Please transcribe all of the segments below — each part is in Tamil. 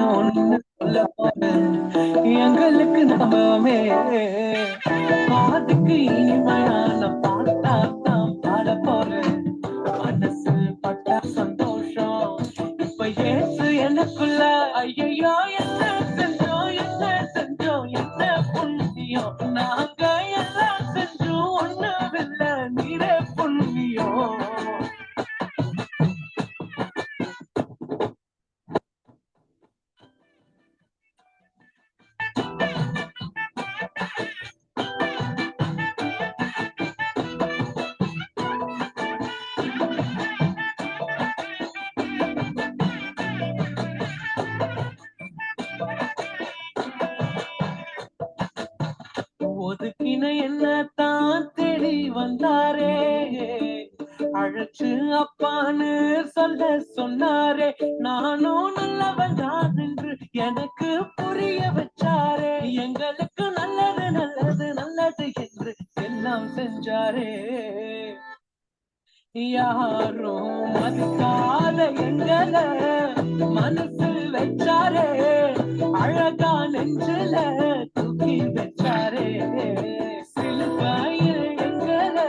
ஒண்ணு சொல்ல போறேன் எங்களுக்கு நாமே பாட்டுக்கு இனிமையான பாட்டா தான் பாட போறேன் மனசு பட்ட சந்தோஷம் இப்ப ஏசு எனக்குள்ள ஐயோ என்ன செஞ்சோம் என்ன செஞ்சோம் என்ன புண்ணியம் நாங்க எல்லாம் செஞ்சோம் ஒண்ணுமில்ல நீரே புண்ணியம் ஒதுக்கின என்னத்தான் தேடி வந்தாரே அழைச்சு அப்பான்னு சொல்ல சொன்னாரே நானும் நல்லவன் தான் என்று எனக்கு புரிய வச்சாரே எங்களுக்கு நல்லது நல்லது நல்லது என்று எல்லாம் செஞ்சாரே யாரும் மதிக்காத எங்களை மனசில் வச்சாரே அழகா நெஞ்சில தூக்கி வச்சாரே சிலுவையில் எங்களை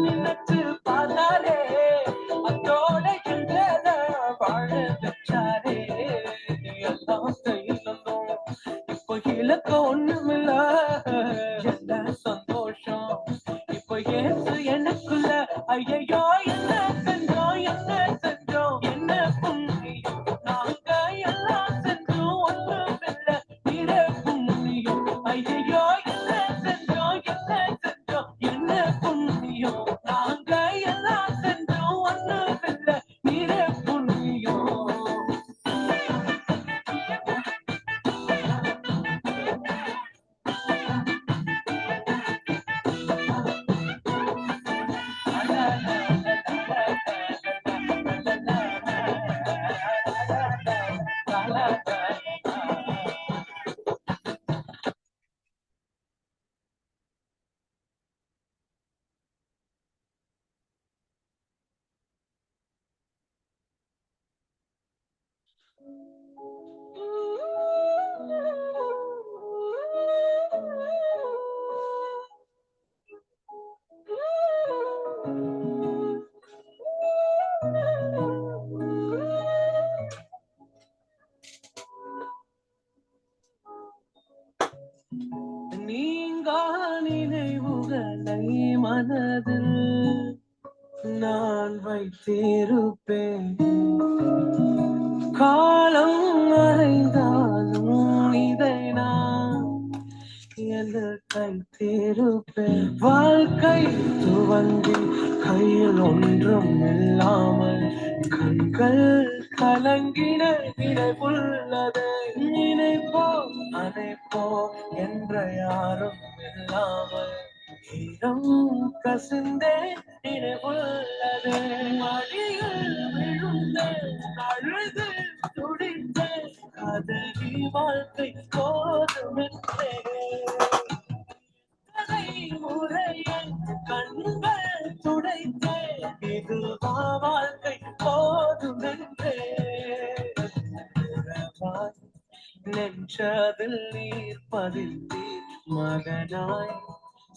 நினைச்சு பார்த்தாரே அதோட எங்களை வாழ வச்சாரே எல்லாம் கையிலும் இப்போ இலக்க ஒண்ணுமில்ல என்ன சந்தோஷம் இப்போ ஏசு எனக்குள்ள ஐயோ என்ன செஞ்சோம் என்ன செஞ்சோம் என்ன புண்ணியம் நாங்க எல்லாம் செஞ்சோம் ஒண்ணுமில்ல நீரே புண்ணியம் ஐயோ என்ன செஞ்சோம் என்ன செஞ்சோம் என்ன புண்ணியம் நாங்க எல்லாம் செஞ்சோம் ஒண்ணுமில்ல நீரே புண்ணியம் நீங்கா நினைவுகளை மனதில் நான் வைத்திருப்பேன் காலம் மறைந்தாலும் இதை நான் கைத்திருப்பேன் வாழ்க்கை துவங்கி கையில் ஒன்றும் இல்லாமல் கண்கள் கலங்கின நினைவுள்ளது நினைப்போ அனைப்போ என்ற யாரும் இல்லாமல் ஈரம் கசிந்தே நினைவுள்ளது மடியில் விழுந்து அழுது துடித்து கதறி வாழ்க்கை போதுமென்றே முறையில் கண்கள் துடைத்தே இதுவா வாழ்க்கை போதுமென்றே நெஞ்சதில் நீர் பதித்தீர் மகனாய்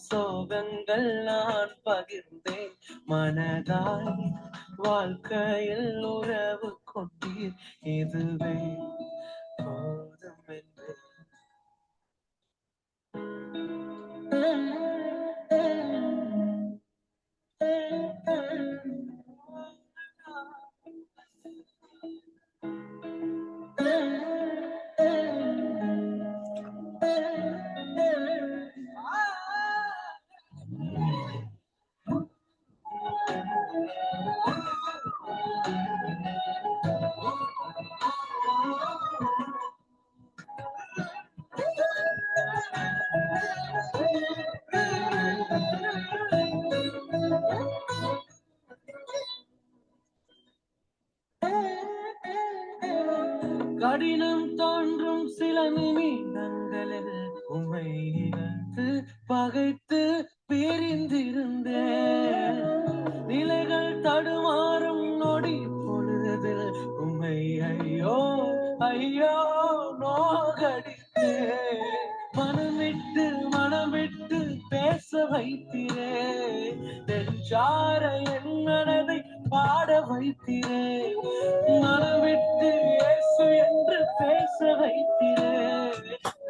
சோகங்கள் நான் பகிர்ந்தேன் மனதாய் வாழ்க்கையில் உறவு கொண்டீர் இதுவே போதும் என்று கடினம் தோன்றும் சில நிமிடங்களில் உம்மை இழந்து பகைத்து பிரிந்திருந்தேன் நிலைகள் தடுமாறும் நொடி பொழுதில் உம்மை ஐயோ ஐயோ நோகடித்தே மனமிட்டு பேச வைத்திரே நெஞ்சார என் மனதை பாட வைத்திரே மனமிட்டு இயேசு என்று பேச வைத்திரே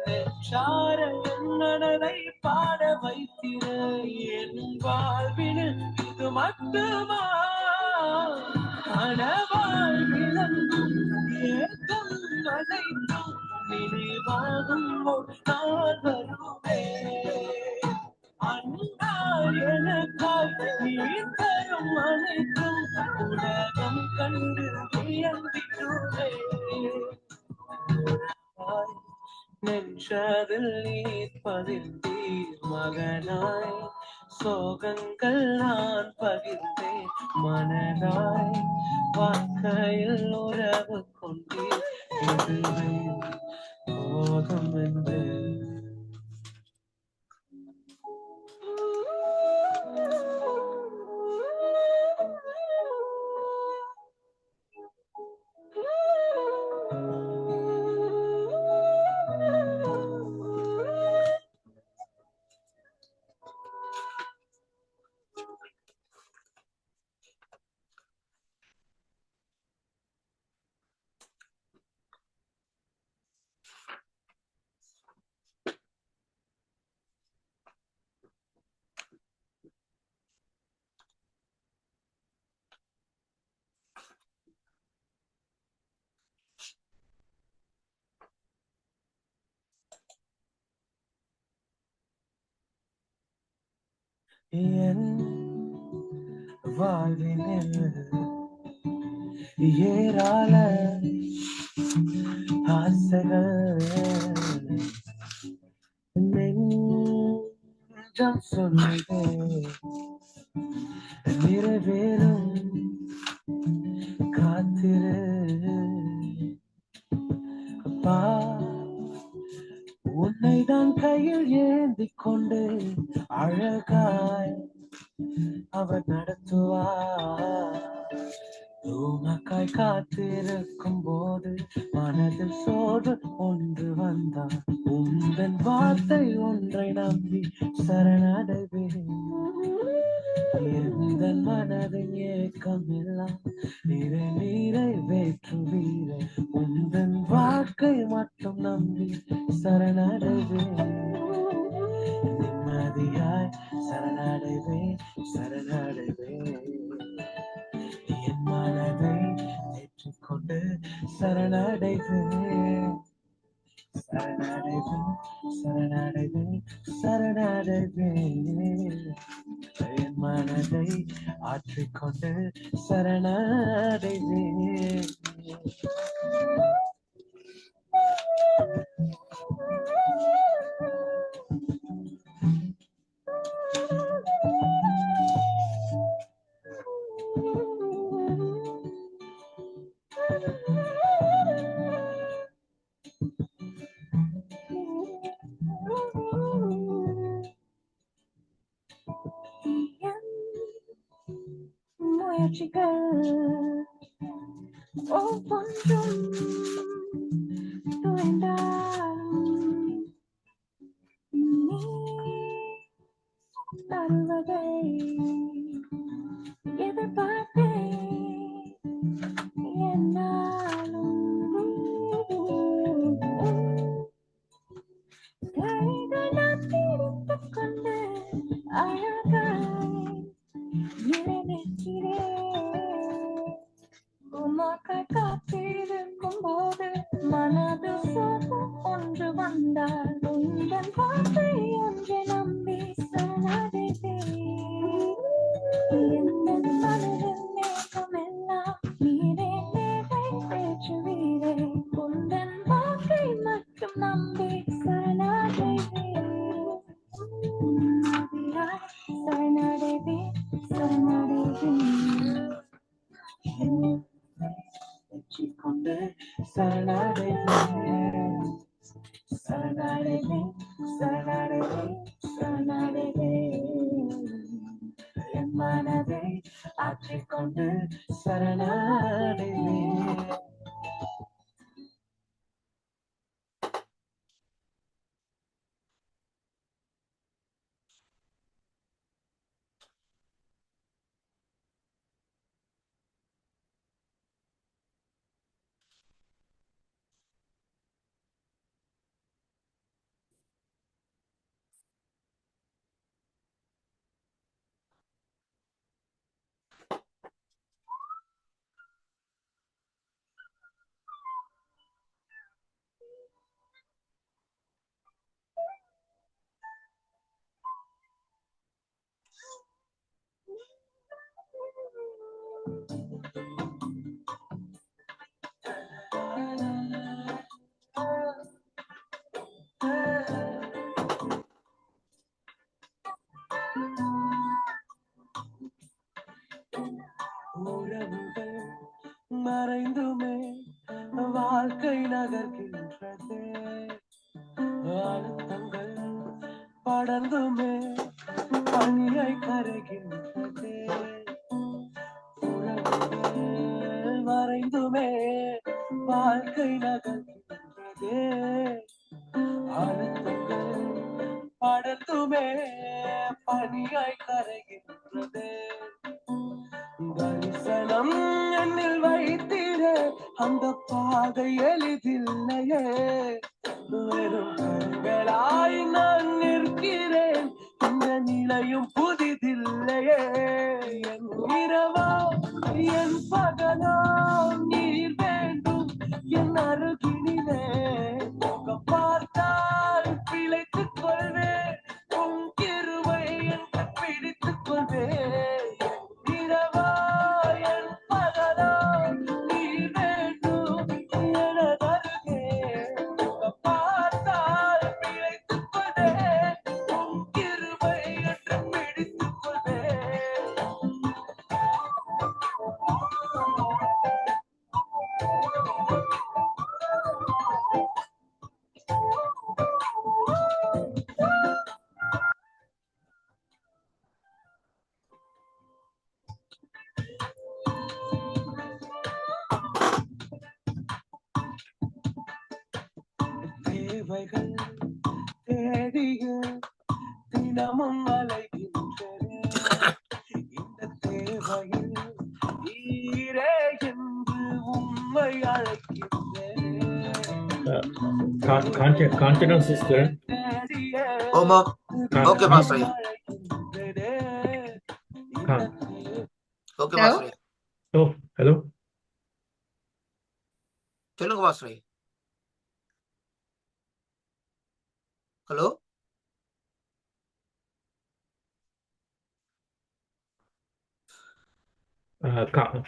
நெஞ்சார என் மனதை பாட வைத்திரே என் வாழ்வில் இது மட்டுமா கனவாய் விளங்கும் ஏக்கம் அனைத்தும் நினைவாகும் ஒரு நாள் வருமே அன்பாய் எனக்காய் நீ தரும் அனைத்தும் உலகம் கண்டு வியந்திடுமே நெஞ்சதில் நீர் பதித்தீர் மகனாய் சோகங்கள் நான் பகிர்ந்தேன் மனதாய் வாழ்க்கையில் உறவு கொண்டீர் இதுவே போதும் என்று என் வாழ்வினில் ஏராள ஆசைகள் நெஞ்சம் சொல்லுதே நிறைவேறும் காத்திரு அப்பா உன்னைதான் கையில் ஏந்தி கொண்டு அழகாய் அவர் நடத்துவார் உமக்காய் காத்திருக்கும் போது மனதில் சோர்வு ஒன்று வந்தார் உந்தன் வார்த்தை ஒன்றை நம்பி சரணடைவேன் எந்த மனதின் ஏக்கம் எல்லாம் நீரை வேற்றுவீரே உந்தன் வாழ்க்கை மட்டும் நம்பி சரணடைவேன் நிம்மதியாய் சரணடைவேன் என் மனதை ஏற்றுக்கொண்டு சரணடைவேன் என் மனதை ஆற்றிக்கொண்டு சரணடைவேன் முயற்சிகள் ஒவ்வொன்றும் துளைந்தாலும் நீ தருவதை எதிர்பார்த்தேன் என்னாலும் கைகள் நான் பிடித்துக் கொண்டு அழகாய் உமக்காய் காத்திருக்கும் போது மனது சோர்வு ஒன்று வந்தால் உந்தன் வார்த்தை ஒன்றை நம்பி சரணடைவேன் எந்த மனதின் மேகம் எல்லாம் நீரே நேரை பேச்சுவீரே உந்தன் வார்த்தை மட்டும் நம்பி சரணடைவேன் கொண்டு என் மனதை ஆற்றிக்கொண்டு சரணடைவேன் நகர்கின்றதே அழுத்தங்கள் படர்ந்துமே பனியை கரைகின்றதே உறவுகள் மறைந்துமே வாழ்க்கை நகர்கின்றதே அழுத்தங்கள் படர்ந்துமே பனியாய் கரைகின்றதே தரிசனம் என்னில் வைத்திட அந்த பாதை எளிதில்லையே வெறும் கண்களாய் நான் நிற்கிறேன் இந்த நிலையும் புதிதில்லையே என் இரவா என் பகலா நீர் வேண்டும் என் அருகினிலே முகம் பார்த்தால் பிழைத்துக் கொள்வேன் உன் கிருபை என்று பிடித்துக் கொள்வேன் இரவா என் பகலா நீர் வேண்டும் எனது அருகே முகம் பார்த்தால் பிழைத்துக் கொள்வேன் உன் கிருபை என்று பிடித்துக் கொள்வேன் தேவைகள் தேடிய தினமும் அலைகின்றன இந்த தேவையில் ஈரே என்று உம்மை அழைக்கின்றன Kanchana sister. தேடிய ஓமா okay Kan- pastor Kan- okay Hello? Pastor Oh, hello. சொல்லுங்க pastor hello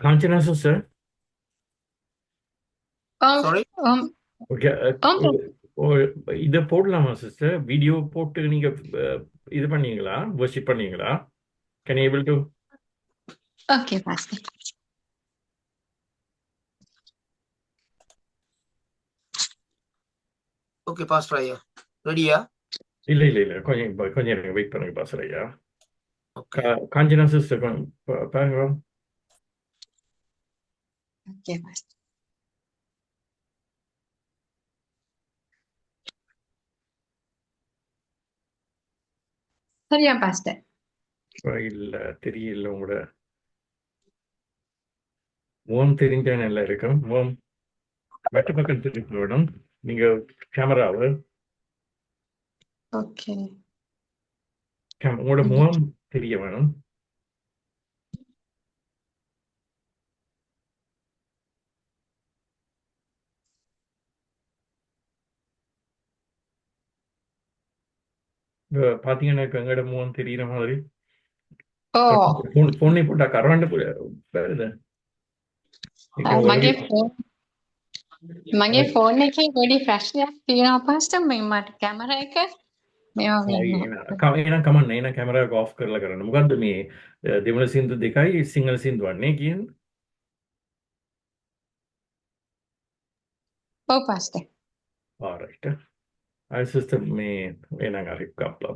Kanchana sister. Sorry? Okay. இதை போடலாமா சிஸ்டர்? வீடியோ போட்டு நீங்க இது பண்ணீங்களா? வர்ஷிப் பண்ணீங்களா? Can you able to? Okay, Pastor. Okay pastor ஐயா ரெடியா இல்ல கொஞ்சம் வெயிட் பண்ணுங்க பாஸ்டர் ஐயா. ஓகே காஞ்சனா சிஸ்டர் பாருங்க. Okay, Pastor. சரியா பாஸ்டர்? இல்ல தெரியல உங்களோட முகம் தெரிஞ்சா நல்லா இருக்கும். முகம் மற்ற பக்கம் திருப்பி வேணும். நீங்க கேமராவை ஓகே. உங்களோட முகம் தெரிய வேணும். பாத்தீங்கன்னா எங்கட முகம் தெரியுற மாதிரி ஓ போனை போட்டா கரண்ட் வருது. මගේ ෆෝන් එකේ පොඩි ප්‍රශ්නයක් තියෙනවා පාස්ටර් මේ මට කැමරා එක මේවා වෙන්නේ එන කමන්න එන කැමරාව ඔෆ් කරලා කරන්න. මොකද්ද මේ දෙමළ සින්දු දෙකයි සිංහල සින්දු වන්නේ කියන්නේ? ඔව් පාස්ටර්. ආරයිට්. අය සිස්ටර් මේ එනං හරි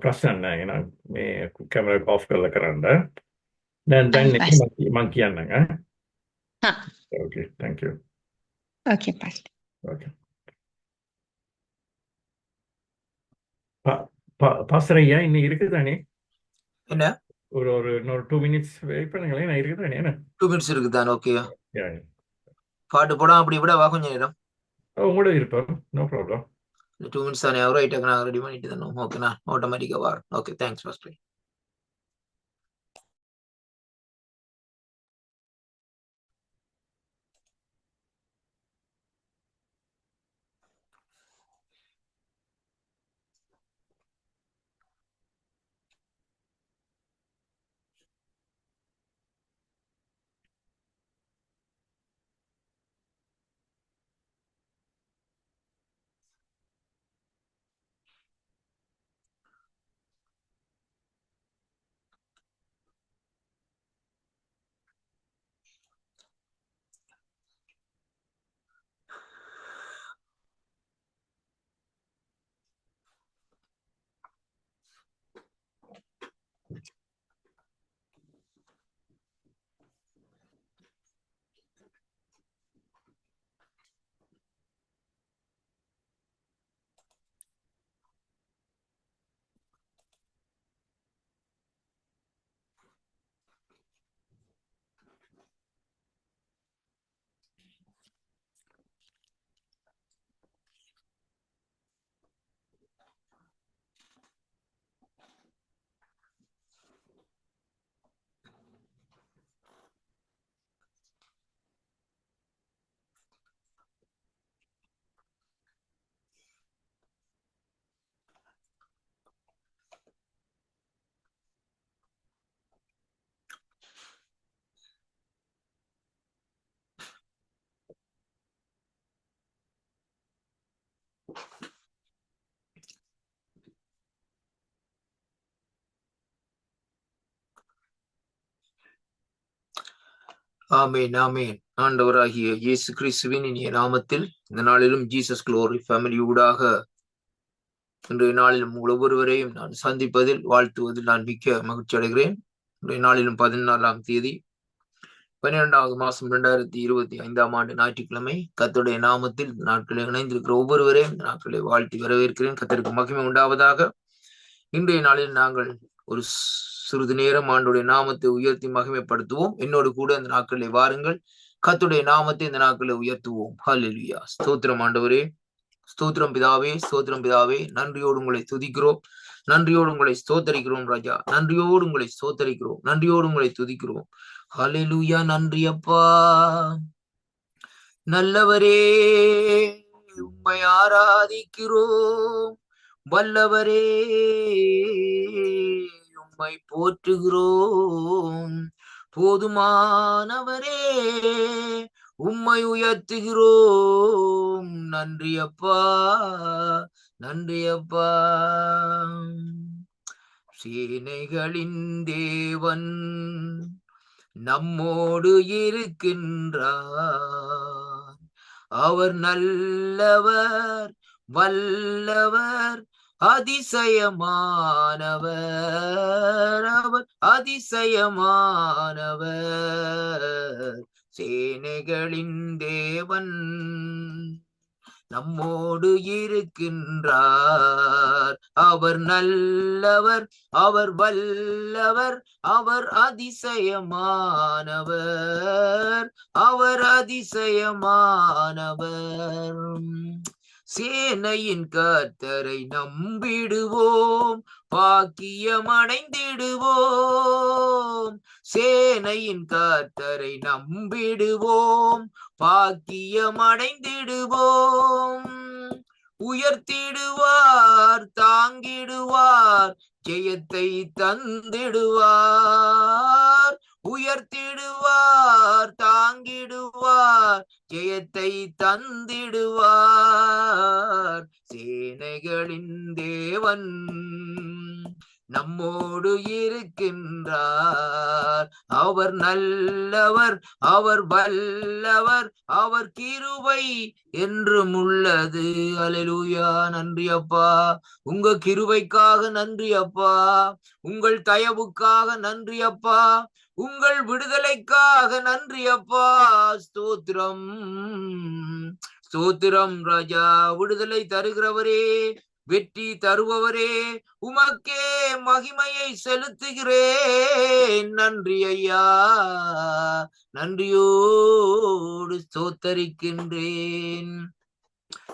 ප්‍රශ්න නැහැ. එනං මේ කැමරාව ඔෆ් කරලා කරන්න. දැන් මං කියන්නම් ඈ. හා ඕකේ thank you. Okay pastor. Okay. Pastor ஐயா இன்னும் இருக்குதானே? என்ன ஒரு இன்னொரு 2 மினிட்ஸ் வெயிட் பண்ணுங்களேன். நான் இருக்குதானே என்ன? 2 மினிட்ஸ் இருக்குதான் ஓகே Yeah. பாட்டு போடாம அப்படி விட வா கொஞ்சம் நேரம் உங்களோட இருப்போம். No problem. 2 மினிட்ஸ் தானே அவர் ஐட்டாக்கு நான் ரெடி பண்ணிட்டு தானே ஓகே நான் ஆட்டோமேட்டிக்காக வர ஓகே தேங்க்ஸ் பாஸ்டர் ஆமேன் ஆமேன். ஆண்டவராகிய இயேசு கிறிஸ்துவின் இனிய நாமத்தில் இந்த நாளிலும் ஜீசஸ் குளோரி ஃபேமிலி ஊடாக இன்றைய நாளிலும் உங்கள் ஒவ்வொருவரையும் நான் சந்திப்பதில் வாழ்த்துவதில் நான் மிக்க மகிழ்ச்சி அடைகிறேன். இன்றைய நாளிலும் 14ஆம் தேதி 12வது மாதம் 2025ஆம் ஆண்டு ஞாயிற்றுக்கிழமை. கர்த்தருடைய நாமத்தில் இந்த நாட்களில் இணைந்திருக்கிற ஒவ்வொருவரையும் இந்த நாட்களை வாழ்த்தி வரவேற்கிறேன். கர்த்தருக்கு மகிமை உண்டாவதாக. இன்றைய நாளில் நாங்கள் ஒரு சிறிது நேரம் ஆண்டுடைய நாமத்தை உயர்த்தி மகிமைப்படுத்துவோம். என்னோடு கூட இந்த நாட்களில் வாருங்கள், கர்த்தருடைய நாமத்தை இந்த நாட்களில் உயர்த்துவோம். ஹல்லேலூயா. ஸ்தோத்திரம் ஆண்டவரே, ஸ்தோத்திரம் பிதாவே, ஸ்தோத்திரம் பிதாவே. நன்றியோடு உங்களை துதிக்கிறோம், நன்றியோடு உங்களை ஸ்தோத்தரிக்கிறோம் ராஜா, நன்றியோடு உங்களை ஸ்தோத்தரிக்கிறோம், நன்றியோடு உங்களை துதிக்கிறோம். ஹல்லேலூயா. நன்றி அப்பா, நல்லவரே உம்மை ஆராதிக்கிறோம், வல்லவரே உம்மை போற்றுகிறோம், போதுமானவரே உம்மை உயர்த்துகிறோம். நன்றி அப்பா, நன்றி அப்பா. சேனைகளின் தேவன் நம்மோடு இருக்கின்றார், அவர் நல்லவர், வல்லவர், அதிசயமானவர், அவர் அதிசயமானவர். சேனைகளின் தேவன் நம்மோடு இருக்கின்றார், அவர் நல்லவர், அவர் வல்லவர், அவர் அதிசயமானவர், அவர் அதிசயமானவர். சேனையின் கர்த்தரை நம்பிடுவோம், பாக்கியமடைந்திடுவோம். சேனையின் கர்த்தரை நம்பிடுவோம், பாக்கியமடைந்திடுவோம். உயர்த்திடுவார், தாங்கிடுவார், ஜெயத்தை தந்திடுவார். உயர்த்திடுவார், தாங்கிடுவார், ஜெயத்தை தந்திடுவார். சேனைகளின் தேவன் நம்மோடு இருக்கின்றார், அவர் நல்லவர், அவர் வல்லவர், அவர் கிருபை என்றும் உள்ளது. அல்லேலூயா. நன்றி அப்பா, உங்க கிருபைக்காக நன்றி அப்பா, உங்கள் தயவுக்காக நன்றி அப்பா, உங்கள் விடுதலைக்காக நன்றி அப்பா. ஸ்தோத்திரம், ஸ்தோத்திரம் ராஜா. விடுதலை தருகிறவரே, வெற்றி தருபவரே, உமக்கே மகிமையை செலுத்துகிறேன். நன்றி ஐயா, நன்றியோடு ஸ்தோத்தரிக்கின்றேன்.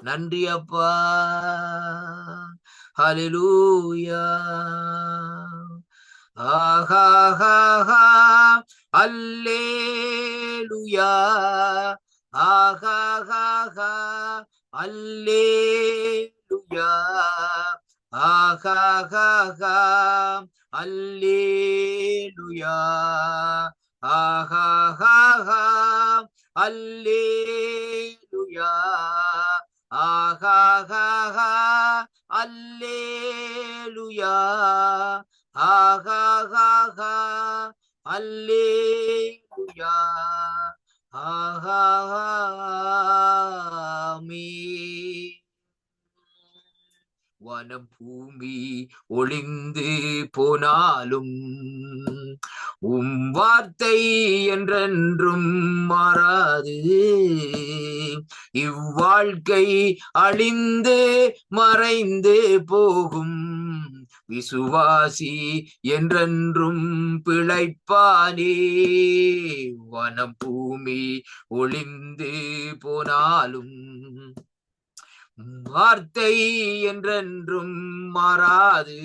நன்றி அப்பா. ஹல்லேலூயா. ஆஹா அல்லேலூயா, ஆஹா அல்லேலூயா, ஆஹா அல்லேலூயா, ஆஹா அல்லேலூயா, ஆஹா அல்லேலூயா, ஆஹா அல்லேலூயா, ஆஹா. வனம் பூமி ஒளிந்து போனாலும் வார்த்தை என்றென்றும் மாறாது. இவ்வாழ்க்கை அழிந்து மறைந்து போகும், விசுவாசி என்றென்றும் பிழைப்பானே. வனம் பூமி ஒளிந்து போனாலும் வார்த்தை என்றென்றும் மாறாது.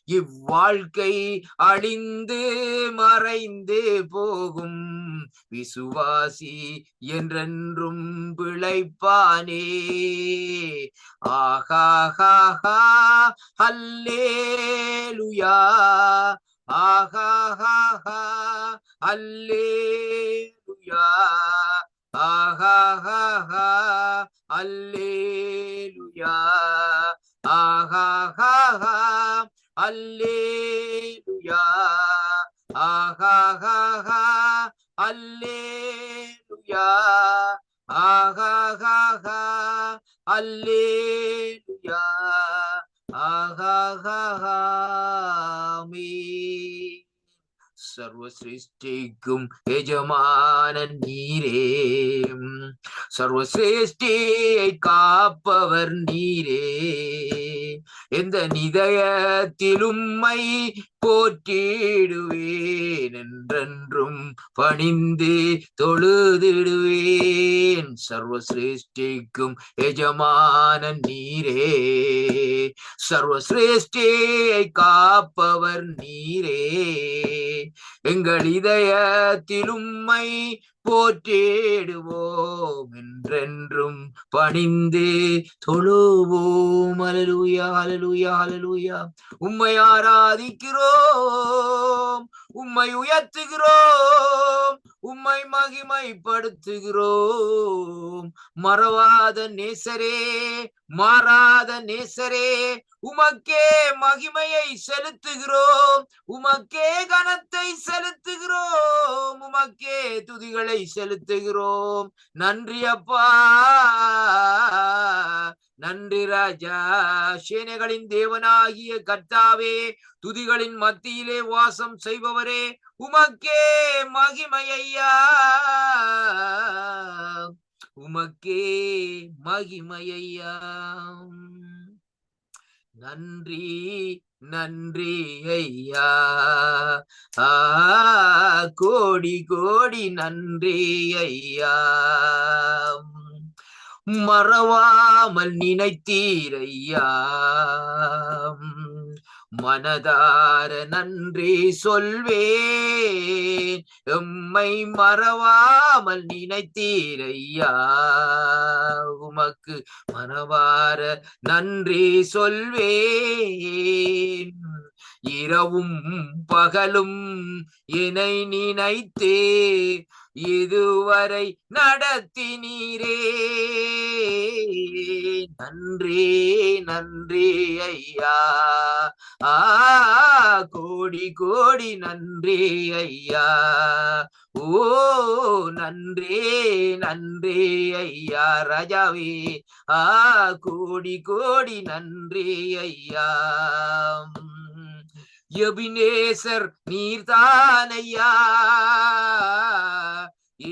இவ்வாழ்க்கை அழிந்து மறைந்து போகும், விசுவாசி என்றென்றும் பிழைப்பானே. ஆஹா அல்லேலூயா, ஆஹா அல்லேலூயா, ஆஹா அல்லேலூயா, ஆஹா அல்லேலூயா, ஆஹா அல்லேலுயா ஆஹாஹாஹா அல்லேலுயா ஆஹாஹாமீன். சர்வ சிருஷ்டிக்கும் எஜமானன் நீரே, சர்வ சிருஷ்டியை காப்பவர் நீரே, எந்த நிதயத்தில் உம்மை போற்றிடுவேன், என்றென்றும் பணிந்து தொழுதிடுவேன். சர்வ சிருஷ்டிக்கும் எஜமானன் நீரே, சர்வ சிருஷ்டியை காப்பவர் நீரே, எங்கள் இதயத்தில் உம்மை போற்றிடுவோம், என்றென்றும் பணிந்து தொழுவோம். ஹல்லேலூயா ஹல்லேலூயா ஹல்லேலூயா. உம்மை ஆராதிக்கிறோம், உம்மை உயர்த்துகிறோம், உம்மை மகிமைப்படுத்துகிறோம். மறவாத நேசரே, மாறாத நேசரே, உமக்கே மகிமையை செலுத்துகிறோம், உமக்கே கனத்தை செலுத்துகிறோம், உமக்கே துதிகளை செலுத்துகிறோம். நன்றி அப்பா, நன்றி ராஜா. சேனைகளின் தேவனாகிய கர்த்தாவே, துதிகளின் மத்தியிலே வாசம் செய்பவரே, உமக்கே மகிமையா, உமக்கே மகிமையா. நன்றி நன்றி ஐயா, கோடி கோடி நன்றி ஐயா. மறவாமல் நினைத்தீரையா, மனதார நன்றி சொல்வேன், எம்மை மறவாமல் நினைத்தீரையா, உமக்கு மனவார நன்றி சொல்வேன். இரவும் பகலும் என்னை நினைத்தே இதுவரை நடத்தினீரே, நன்றி நன்றி ஐயா, கோடி கோடி நன்றி ஐயா. ஓ நன்றி நன்றி ஐயா ராஜாவே, கோடி கோடி நன்றி ஐயா. எபினேசர் நீர்தானையா,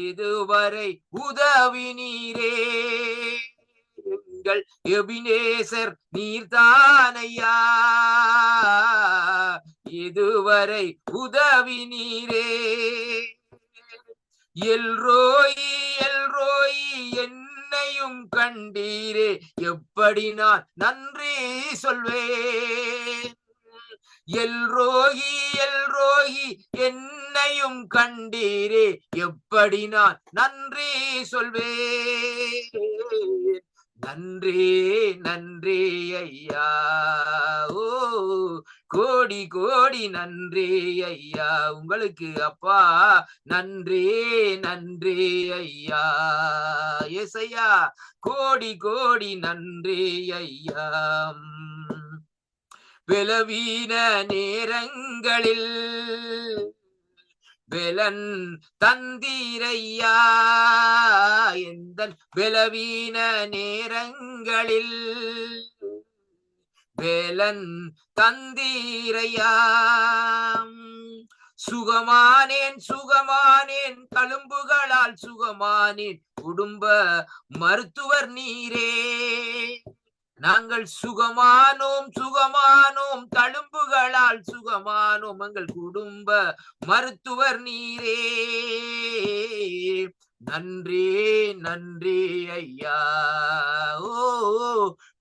இதுவரை உதவி நீரே, எங்கள் எபினேசர் நீர்தானையா, இதுவரை உதவி நீரே. எல்ரோயி எல்ரோயி என்னையும் கண்டீரே, எப்படி நான் நன்றி சொல்வேன். எல்ரோகி எல்ரோகி என்னையும் கண்டீரே, எப்படி நான் நன்றி சொல்வேன். நன்றி நன்றி ஐயா, ஓ கோடி கோடி நன்றி ஐயா. உங்களுக்கு அப்பா நன்றி நன்றி ஐயா. ஏசையா கோடி கோடி நன்றி ஐயா. பலவீன நேரங்களில் பெலன் தந்தீரையா, எந்தன் பலவீன நேரங்களில் பெலன் தந்தீரையா. சுகமானேன் சுகமானேன் தழும்புகளால் சுகமானேன், குடும்ப மருத்துவர் நீரே. நாங்கள் சுகமானோம் சுகமானோம் தழும்புகளால் சுகமானோம், எங்கள் குடும்ப மருத்துவர் நீரே. நன்றி நன்றி ஐயா, ஓ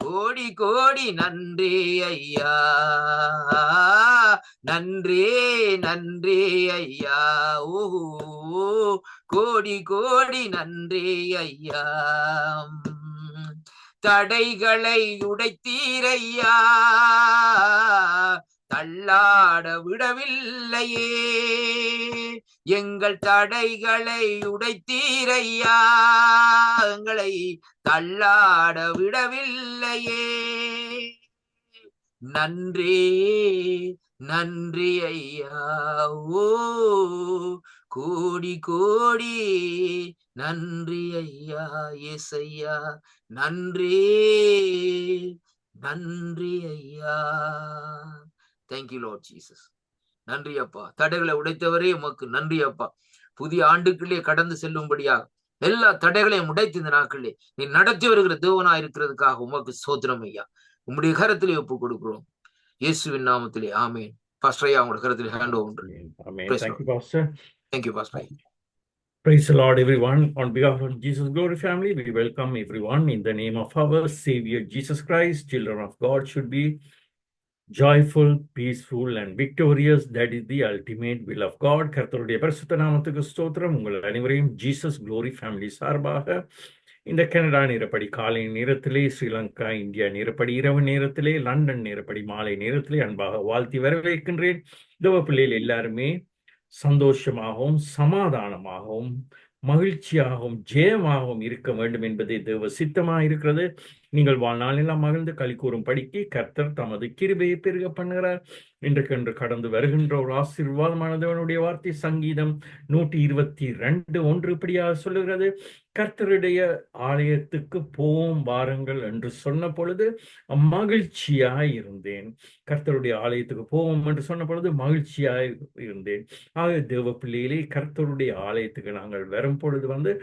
கோடி கோடி நன்றி ஐயா. நன்றி நன்றி ஐயா, ஓ கோடி கோடி நன்றி ஐயா. தடைகளை உடைத்தீரையா, தள்ளாட விடவில்லையே, எங்கள் தடைகளை உடைத்தீரையா, எங்களை தள்ளாட விடவில்லையே. நன்றி நன்றி ஐயா, ஓ கோடி கோடி நன்றி ஐயா ஏசையா, நன்றி நன்றி ஐயா. Thank you Lord Jesus. நன்றி அப்பா. தடைகளை உடைத்தவரே உமக்கு நன்றி அப்பா. புதிய ஆண்டுக்குள்ளே கடந்து செல்லும்படியாக எல்லா தடைகளையும் உடைத்து இந்த நாட்களிலே நீ நடத்தி வருகிற தேவனா இருக்கிறதுக்காக உமக்கு சோத்திரம் ஐயா. உம்முடைய கரத்திலே ஒப்பு கொடுக்கிறோம் இயேசுவின் நாமத்திலே. ஆமேன். பாஸ்டர் ஐயா, உங்களுடைய கரத்திலே hand over. Amen. Thank you, Pastor. Thank you, Pastor. Praise the Lord, everyone. On behalf of Jesus Glory Family, we welcome everyone in the name of our Savior Jesus Christ. Children of God should be joyful, peaceful, and victorious. That is the ultimate will of God. கர்த்தருடைய பரிசுத்த நாமத்துக்கு ஸ்தோத்திரம். உங்கள் அனைவரையும் ஜீசஸ் குளோரி ஃபேமிலி சார்பாக இந்த கனடா நேரப்படி காலை நேரத்திலே, ஸ்ரீலங்கா இந்தியா நேரப்படி இரவு நேரத்திலே, லண்டன் நேரப்படி மாலை நேரத்திலே அன்பாக வாழ்த்தி வரவேற்கின்றேன். தேவ பிள்ளைகள் எல்லாருமே சந்தோஷமாகவும் சமாதானமாகவும் மகிழ்ச்சியாகவும் ஜெயமாகவும் இருக்க வேண்டும் என்பதே தேவ சித்தமாக இருக்கிறது. நீங்கள் வாழ்நாளெல்லாம் மகிழ்ந்து களி கூறும் படிக்கு கர்த்தர் தமது கிருபையை பெருக பண்ணுகிறார். இன்றைக்கென்று கடந்து வருகின்ற ஒரு ஆசீர்வாதமானதவனுடைய வார்த்தை சங்கீதம் 122:1 இப்படியாக சொல்லுகிறது. கர்த்தருடைய ஆலயத்துக்கு போவோம் வாருங்கள் என்று சொன்ன பொழுது மகிழ்ச்சியாய் இருந்தேன். கர்த்தருடைய ஆலயத்துக்கு போவோம் என்று சொன்ன பொழுது மகிழ்ச்சியாய் இருந்தேன். ஆக தேவ பிள்ளையிலே கர்த்தருடைய ஆலயத்துக்கு நாங்கள் வரும் பொழுது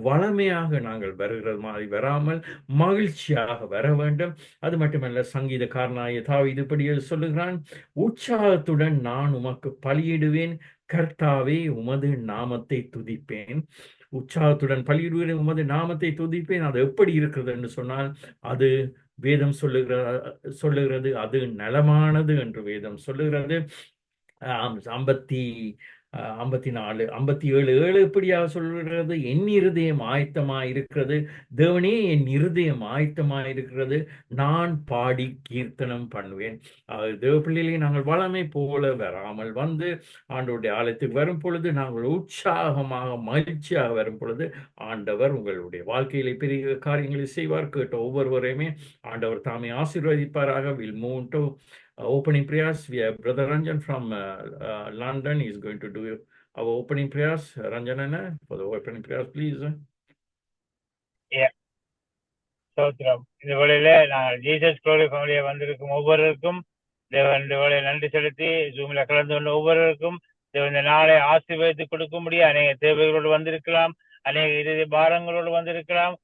வளமையாக நாங்கள் வருகிறது மாதிரி வராமல் மகிழ்ச்சியாக வர வேண்டும். அது மட்டுமல்ல, சங்கீதக்காரனாகிய தாவீது இப்படி சொல்லுகிறான், உற்சாகத்துடன் நான் உமக்கு பலியிடுவேன், கர்த்தாவே உமது நாமத்தை துதிப்பேன். உற்சாகத்துடன் பலியிடுவேன், உமது நாமத்தை துதிப்பேன். அது எப்படி இருக்கிறது என்று சொன்னால், அது வேதம் சொல்லுகிறது அது நலமானது என்று வேதம் சொல்லுகிறது. 57:7 எப்படியாக சொல்கிறது, என் இருதயம் ஆயத்தமாய் இருக்கிறது, தேவனே என் இருதயம் ஆயத்தமாய் இருக்கிறது, நான் பாடி கீர்த்தனம் பண்ணுவேன். தேவ பிள்ளைகளை நாங்கள் வளமை போல வராமல் வந்து ஆண்டவருடைய ஆலயத்துக்கு வரும் பொழுது நாங்கள் உற்சாகமாக மகிழ்ச்சியாக வரும் பொழுது ஆண்டவர் உங்களுடைய வாழ்க்கையிலே பெரிய காரியங்களை செய்வார். கேட்ட ஒவ்வொருவரையுமே ஆண்டவர் தாமே ஆசீர்வதிப்பாராக. We'll move to opening prayers. We have Brother Ranjan from London. He is going to do our opening prayers. Ranjanana, for the opening prayers, please. ஸ்தோத்திரம். இந்த வேளையில நாங்கள் ஜீசஸ் குளோரி ஃபேமிலியை வந்திருக்கும் ஒவ்வொருவருக்கும் தேவன் இந்த வேலையை நன்றி செலுத்தி ஜூமில் கலந்து கொண்ட ஒவ்வொருவருக்கும் தேவன் இந்த நாளை ஆசீர்வதித்து கொடுக்கும்படி அநேக தேவைகளோடு வந்திருக்கலாம், அநேக இறுதி பாரங்களோடு வந்திருக்கலாம்.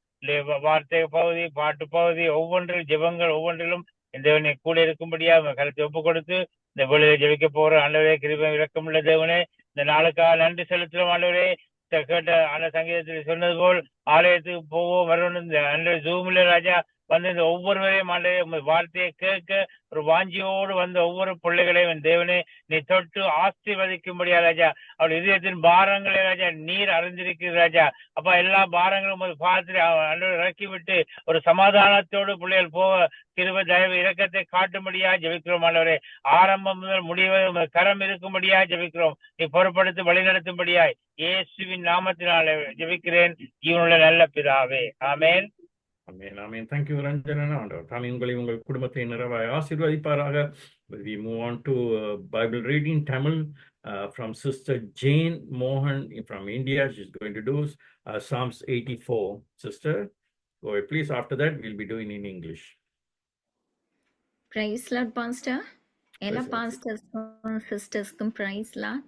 வார்த்தை பகுதி, பாட்டு பகுதி, ஒவ்வொன்றிலும் ஜெபங்கள் ஒவ்வொன்றிலும் இந்த தேவனை கூட இருக்கும்படியா கருத்தை ஒப்பு கொடுத்து இந்த வேளையில ஜெபிக்க போற ஆண்டவரே, கிருபை இரக்கமுள்ள தேவனே, இந்த நாளுக்காக நன்றி செலுத்துறோம் ஆண்டவரே. கேட்ட அந்த சங்கீதத்தில் சொன்னது போல் ஆலயத்துக்கு போவோம் வரணும். இந்த அந்த ஜூம்ல ராஜா வந்து இந்த ஒவ்வொருவரையும் ஆண்டவரே வார்த்தையை கேட்க ஒரு வாஞ்சியோடு வந்த ஒவ்வொரு பிள்ளைகளையும் தேவனே நீ தொட்டு ஆசீர்வதிக்கும்படியா ராஜா. அவள் இதயத்தின் பாரங்களை ராஜா நீர் அறிந்திருக்கிறது ராஜா. அப்ப எல்லா பாரங்களும் ஒரு பாத்திரை இறக்கி விட்டு ஒரு சமாதானத்தோடு பிள்ளைகள் போக கிருபை தயவு இரக்கத்தை காட்டும்படியா ஜெபிக்கிறோம் ஆண்டவரே. ஆரம்பம் முதல் முடிவு கரம் இருக்கும்படியா ஜெபிக்கிறோம். நீ பொறுப்படுத்தி வழிநடத்தும்படியாய் இயேசுவின் நாமத்தினாலே ஜெபிக்கிறேன் இவனுள்ள நல்ல பிதாவே, ஆமேன். Amen. Amen. Thank you, Ranjanana. தாமே உங்களை உங்கள் குடும்பத்தை நிறைவாய் ஆசீர்வதிப்பாராக. We move on to Bible reading Tamil from Sister Jane Mohan from India. She's going to do Psalms 84. Sister, go ahead, please. After that, we'll be doing in English. Praise Lord, Pastor. Ella pastors sisters-kum praise Lord.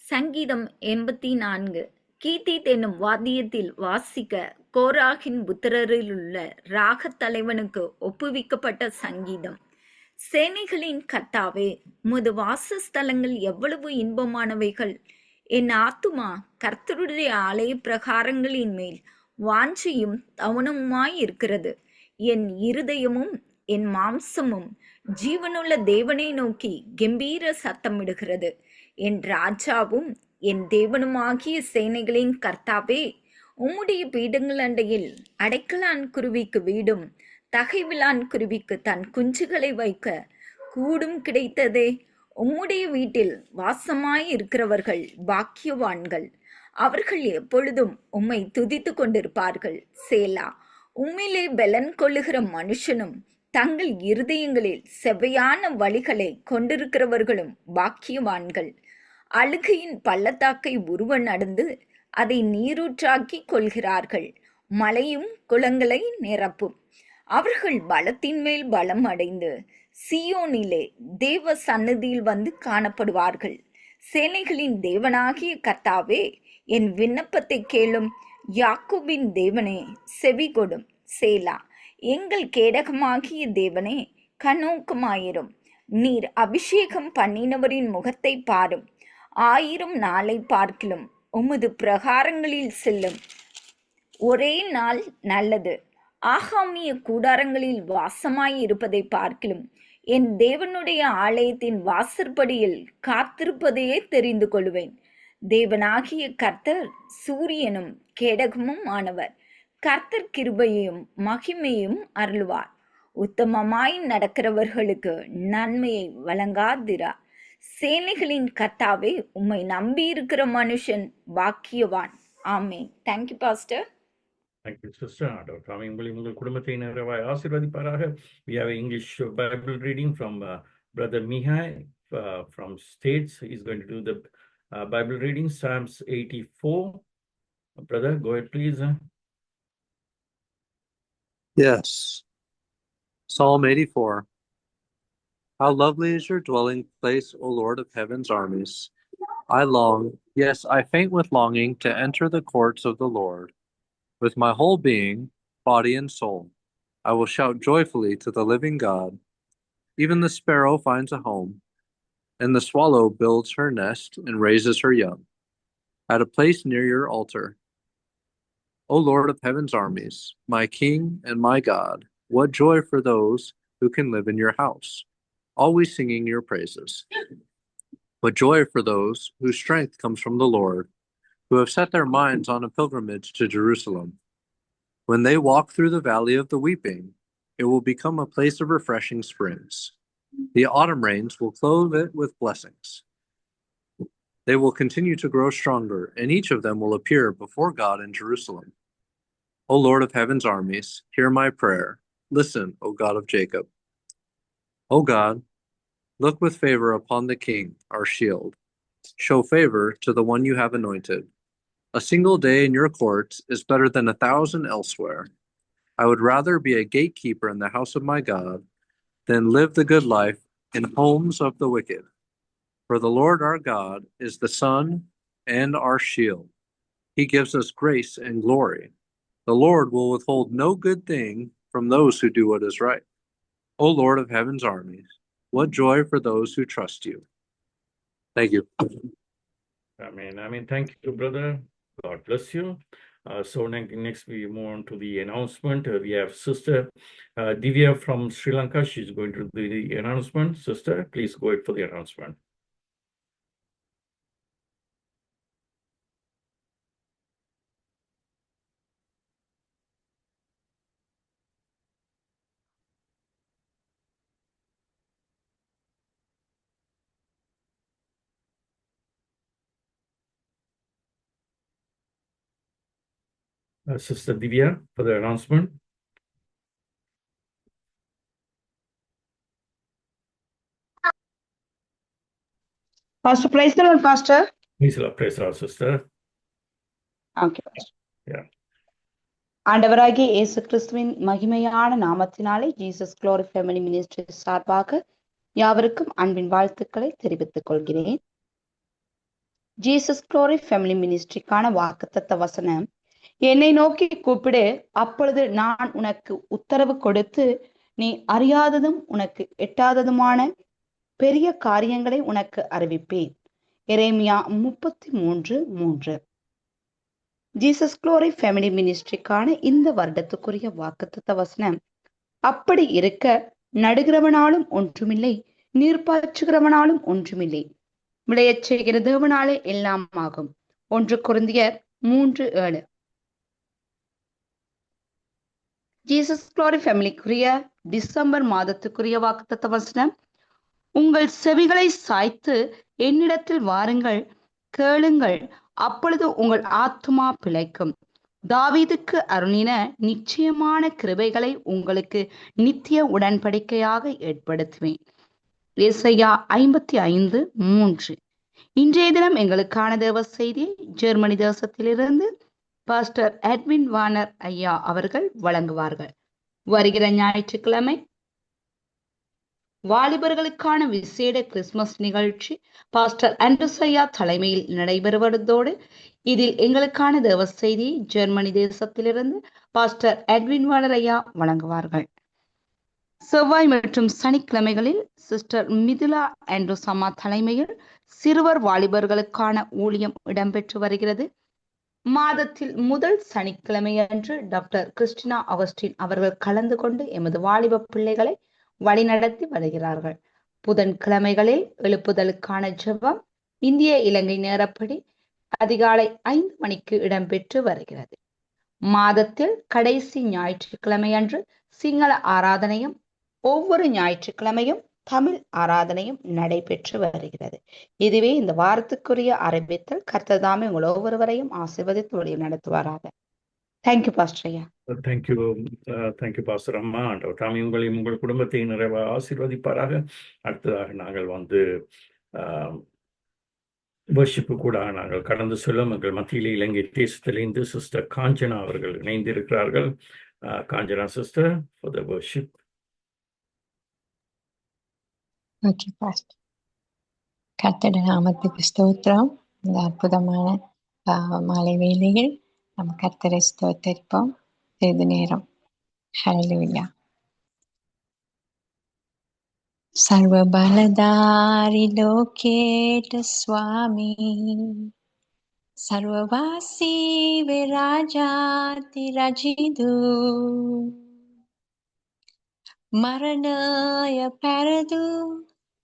சங்கீதம் 84. கீதீத் என்னும் வாத்தியத்தில் வாசிக்க கோராகின் புத்திரரில் உள்ள ராகத் தலைவனுக்கு ஒப்புவிக்கப்பட்ட சங்கீதம். சேனைகளின் கர்த்தாவே, உமது வாசஸ்தலங்கள் எவ்வளவு இன்பமானவைகள்! என் ஆத்துமா கர்த்தருடைய ஆலய பிரகாரங்களின் மேல் வாஞ்சையும் தவனமுமாய் இருக்கிறது. என் இருதயமும் என் மாம்சமும் ஜீவனுள்ள தேவனை நோக்கி கம்பீர சத்தமிடுகிறது. என் ராஜாவும் என் தேவனுமாகிய சேனைகளின் கர்த்தாவே, உம்முடைய பீடங்கள் அண்டையில் அடைக்கலான் குருவிக்கு வீடும் தகைவிலான் குருவிக்கு தன் குஞ்சுகளை வைக்க கூடும் கிடைத்ததே. உம்முடைய வீட்டில் வாசமாய் இருக்கிறவர்கள் பாக்கியவான்கள். அவர்கள் எப்பொழுதும் உம்மை துதித்து கொண்டிருப்பார்கள். சேலா. உம்மிலே பலன் கொள்ளுகிற மனுஷனும் தங்கள் இருதயங்களில் செவ்வையான வழிகளை கொண்டிருக்கிறவர்களும் பாக்கியவான்கள். அழுகையின் பள்ளத்தாக்கை உருவ நடந்து அதை நீரூற்றாக்கி கொள்கிறார்கள். மலையும் குளங்களை நிரப்பும். அவர்கள் பலத்தின் மேல் பலம் அடைந்து சியோனிலே தேவ சந்நிதியில் வந்து காணப்படுவார்கள். சேனைகளின் தேவனாகிய கர்த்தாவே, என் விண்ணப்பத்தை கேளும். யாக்கோபின் தேவனே, செவி கொடும். சேலா. எங்கள் கேடகமாகிய தேவனே, கண்ணோக்கமாயிரும். நீர் அபிஷேகம் பண்ணினவரின் முகத்தை பாரும். 1000 நாளை பார்க்கிலும் உமது பிரகாரங்களில் செல்லும் ஒரே நாள் நல்லது. ஆகாமிய கூடாரங்களில் வாசமாய் இருப்பதை பார்க்கிலும் என் தேவனுடைய ஆலயத்தின் வாசற்படியில் காத்திருப்பதையே தெரிந்து கொள்வேன். தேவனாகிய கர்த்தர் சூரியனும் கேடகமும் ஆனவர். கர்த்தர் கிருபையையும் மகிமையும் அருள்வார். உத்தமமாய் நடக்கிறவர்களுக்கு நன்மையை வழங்காதிரார். சேனைகளின் கர்த்தாவே, உம்மை நம்பியிருக்கிற மனுஷன் பாக்கியவான். ஆமென். Thank you pastor. Thank you, sister. Dr. Ramingoli உங்கள் குடும்பத்தை நிறைவாய் ஆசீர்வதிப்பாராக. We have English Bible reading from Brother Mihai from States. He's going to do the Bible reading, Psalms 84. Brother, go ahead, please. Yes. Psalm 84. How lovely is your dwelling place, O Lord of heaven's armies. I long, yes, I faint with longing to enter the courts of the Lord. With my whole being, body and soul, I will shout joyfully to the living God. Even the sparrow finds a home, and the swallow builds her nest and raises her young, at a place near your altar. O Lord of heaven's armies, my King and my God, what joy for those who can live in your house, always singing your praises. What joy for those whose strength comes from the Lord, who have set their minds on a pilgrimage to Jerusalem. When they walk through the valley of the weeping, it will become a place of refreshing springs. The autumn rains will clothe it with blessings. They will continue to grow stronger, and each of them will appear before God in Jerusalem. O Lord of heaven's armies, hear my prayer. Listen, O God of Jacob. O God, look with favor upon the King, our shield. Show favor to the one you have anointed. A single day in your courts is better than 1,000 elsewhere. I would rather be a gatekeeper in the house of my God than live the good life in homes of the wicked. For the Lord our God is the sun and our shield. He gives us grace and glory. The Lord will withhold no good thing from those who do what is right. O Lord of heaven's armies, what joy for those who trust you. Thank you. Amen. Thank you, brother. God bless you. So next we move on to the announcement. We have Sister Divya from Sri Lanka. She's going to do the announcement. Sister, please go ahead for the announcement. Sister Divya for the announcement. Pastor, praise the Lord, Pastor. Please praise our sister. Okay, Pastor. Yeah. ஆண்டவராகிய இயேசு கிறிஸ்துவின் மகிமையான நாமத்தினாலே ஜீசஸ் குளோரி ஃபேமிலி மினிஸ்ட்ரி சார்பாக யாவருக்கும் அன்பின் வாழ்த்துக்களை தெரிவித்துக் கொள்கிறேன். ஜீசஸ் குளோரி ஃபேமிலி மினிஸ்ட்ரிக்கான வாக்குத்தத்த வசனம், என்னை நோக்கி கூப்பிடு, அப்பொழுது நான் உனக்கு உத்தரவு கொடுத்து நீ அறியாததும் உனக்கு எட்டாததுமான பெரிய காரியங்களை உனக்கு அறிவிப்பேன். எரேமியா 33:3. ஜீசஸ் குளோரி ஃபேமிலி மினிஸ்ட்ரிக்கான இந்த வருடத்துக்குரிய வாக்குத்தத்த வசனம், அப்படி இருக்க நடுகிறவனாலும் ஒன்றுமில்லை, நீர்ப்பாய்ச்சுகிறவனாலும் ஒன்றுமில்லை, விளையச் செய்கிற தேவனாலே எல்லாம் ஆகும். 1 கொரிந்தியர் 3:7. ஜீசஸ் குளோரி ஃபேமிலிக்குரிய டிசம்பர் மாதத்துக்குரிய வாக்குத்தத்த வசனம், உங்கள் செவிகளை சாய்த்து என்னிடத்தில் வாருங்கள், கேளுங்கள், அப்பொழுது உங்கள் ஆத்துமா பிழைக்கும். தாவீதுக்கு அருளின நிச்சயமான கிருபைகளை உங்களுக்கு நித்திய உடன்படிக்கையாக ஏற்படுத்துவேன். ஏசாயா 55:3. இன்றைய தினம் எங்களுக்கான தேவ செய்தியை ஜெர்மனி தேசத்திலிருந்து பாஸ்டர் எட்வின் வானர் ஐயா அவர்கள் வழங்குவார்கள். வருகிற ஞாயிற்றுக்கிழமை வாலிபர்களுக்கான விசேட கிறிஸ்துமஸ் நிகழ்ச்சி பாஸ்டர் ஆண்ட்ரூஸ் ஐயா தலைமையில் நடைபெறுவதோடு இதில் எங்களுக்கான தேவ செய்தியை ஜெர்மனி தேசத்திலிருந்து பாஸ்டர் எட்வின் வானர் ஐயா வழங்குவார்கள். செவ்வாய் மற்றும் சனிக்கிழமைகளில் சிஸ்டர் மிதுலா ஆண்ட்ரூஸ் அம்மா தலைமையில் சிறுவர் வாலிபர்களுக்கான ஊழியம் இடம்பெற்று வருகிறது. மாதத்தில் முதல் சனிக்கிழமை அன்று டாக்டர் கிறிஸ்டினா அகஸ்டின் அவர்கள் கலந்து கொண்டு எமது வாலிப பிள்ளைகளை வழிநடத்தி வருகிறார்கள். புதன்கிழமைகளில் எழுப்புதலுக்கான ஜெபம் இந்திய இலங்கை நேரப்படி அதிகாலை 5 மணிக்கு இடம்பெற்று வருகிறது. மாதத்தில் கடைசி ஞாயிற்றுக்கிழமை அன்று சிங்கள ஆராதனையும் ஒவ்வொரு ஞாயிற்றுக்கிழமையும் தமிழ் ஆராதனையும் நடைபெற்று வருகிறது. இதுவே இந்த வாரத்துக்குரிய அறிவித்தல். கர்த்தர் தாமே உங்கள் ஒவ்வொருவரையும் ஆசீர்வதித்து வழி நடத்துவாராக. தேங்க்யூ பாஸ்டர் ஐயா. தேங்க்யூ பாஸ்டர் அம்மா. ஆண்டவர் தாமே உங்களையும் உங்கள் குடும்பத்தை நிறைவாக ஆசீர்வதிப்பாராக. அடுத்ததாக நாங்கள் வர்ஷிப்பு கூட நாங்கள் கடந்து செல்லும் எங்கள் மத்தியிலே இலங்கை தேசத்திலிருந்து சிஸ்டர் காஞ்சனா அவர்கள் இணைந்திருக்கிறார்கள். Kanchana sister for the worship. Okay pastor. கர்த்தருடைய நாமத்துக்கு ஸ்தோத்திரம். இந்த அற்புதமான மாலை வேளையில் நம்ம கர்த்தரை ஸ்தோத்தரிப்போம். சிறிது நேரம். ஹல்லேலூயா. सर्वबलधारी लोकेट स्वामी, सर्ववासी विराजातिरजिदु, मरणय परदु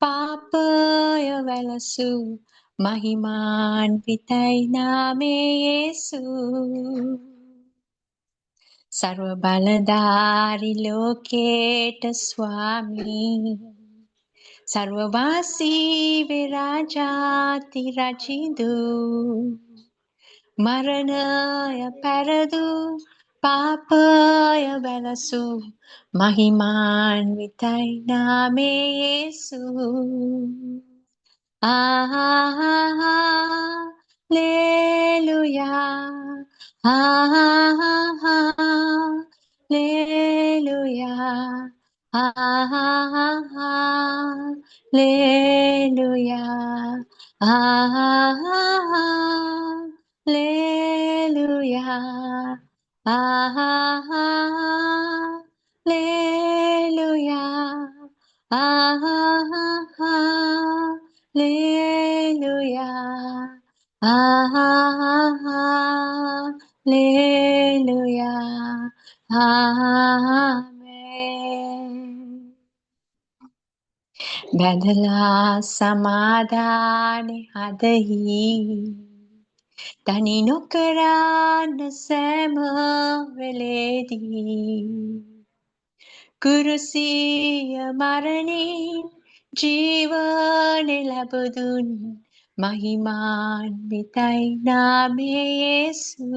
पापय वेलसु, महिमान्वितै नामे येसु. सर्वबलधारी लोकेट स्वामी, सर्ववासी विराजातिरजिदु, मरणय परदु पापय वेलसु, महिमान्वितै नामे येसु. Hallelujah, hallelujah, hallelujah, hallelujah, hallelujah, hallelujah, hallelujah, amen. බැඳලා සමාදානෙ හදහි තනි නොකරන්න සෑම වෙලේදී කුරුසිය මරණින් ජීවනය ලැබදුන් මහිමාන්විතයි නාමේ යේසු.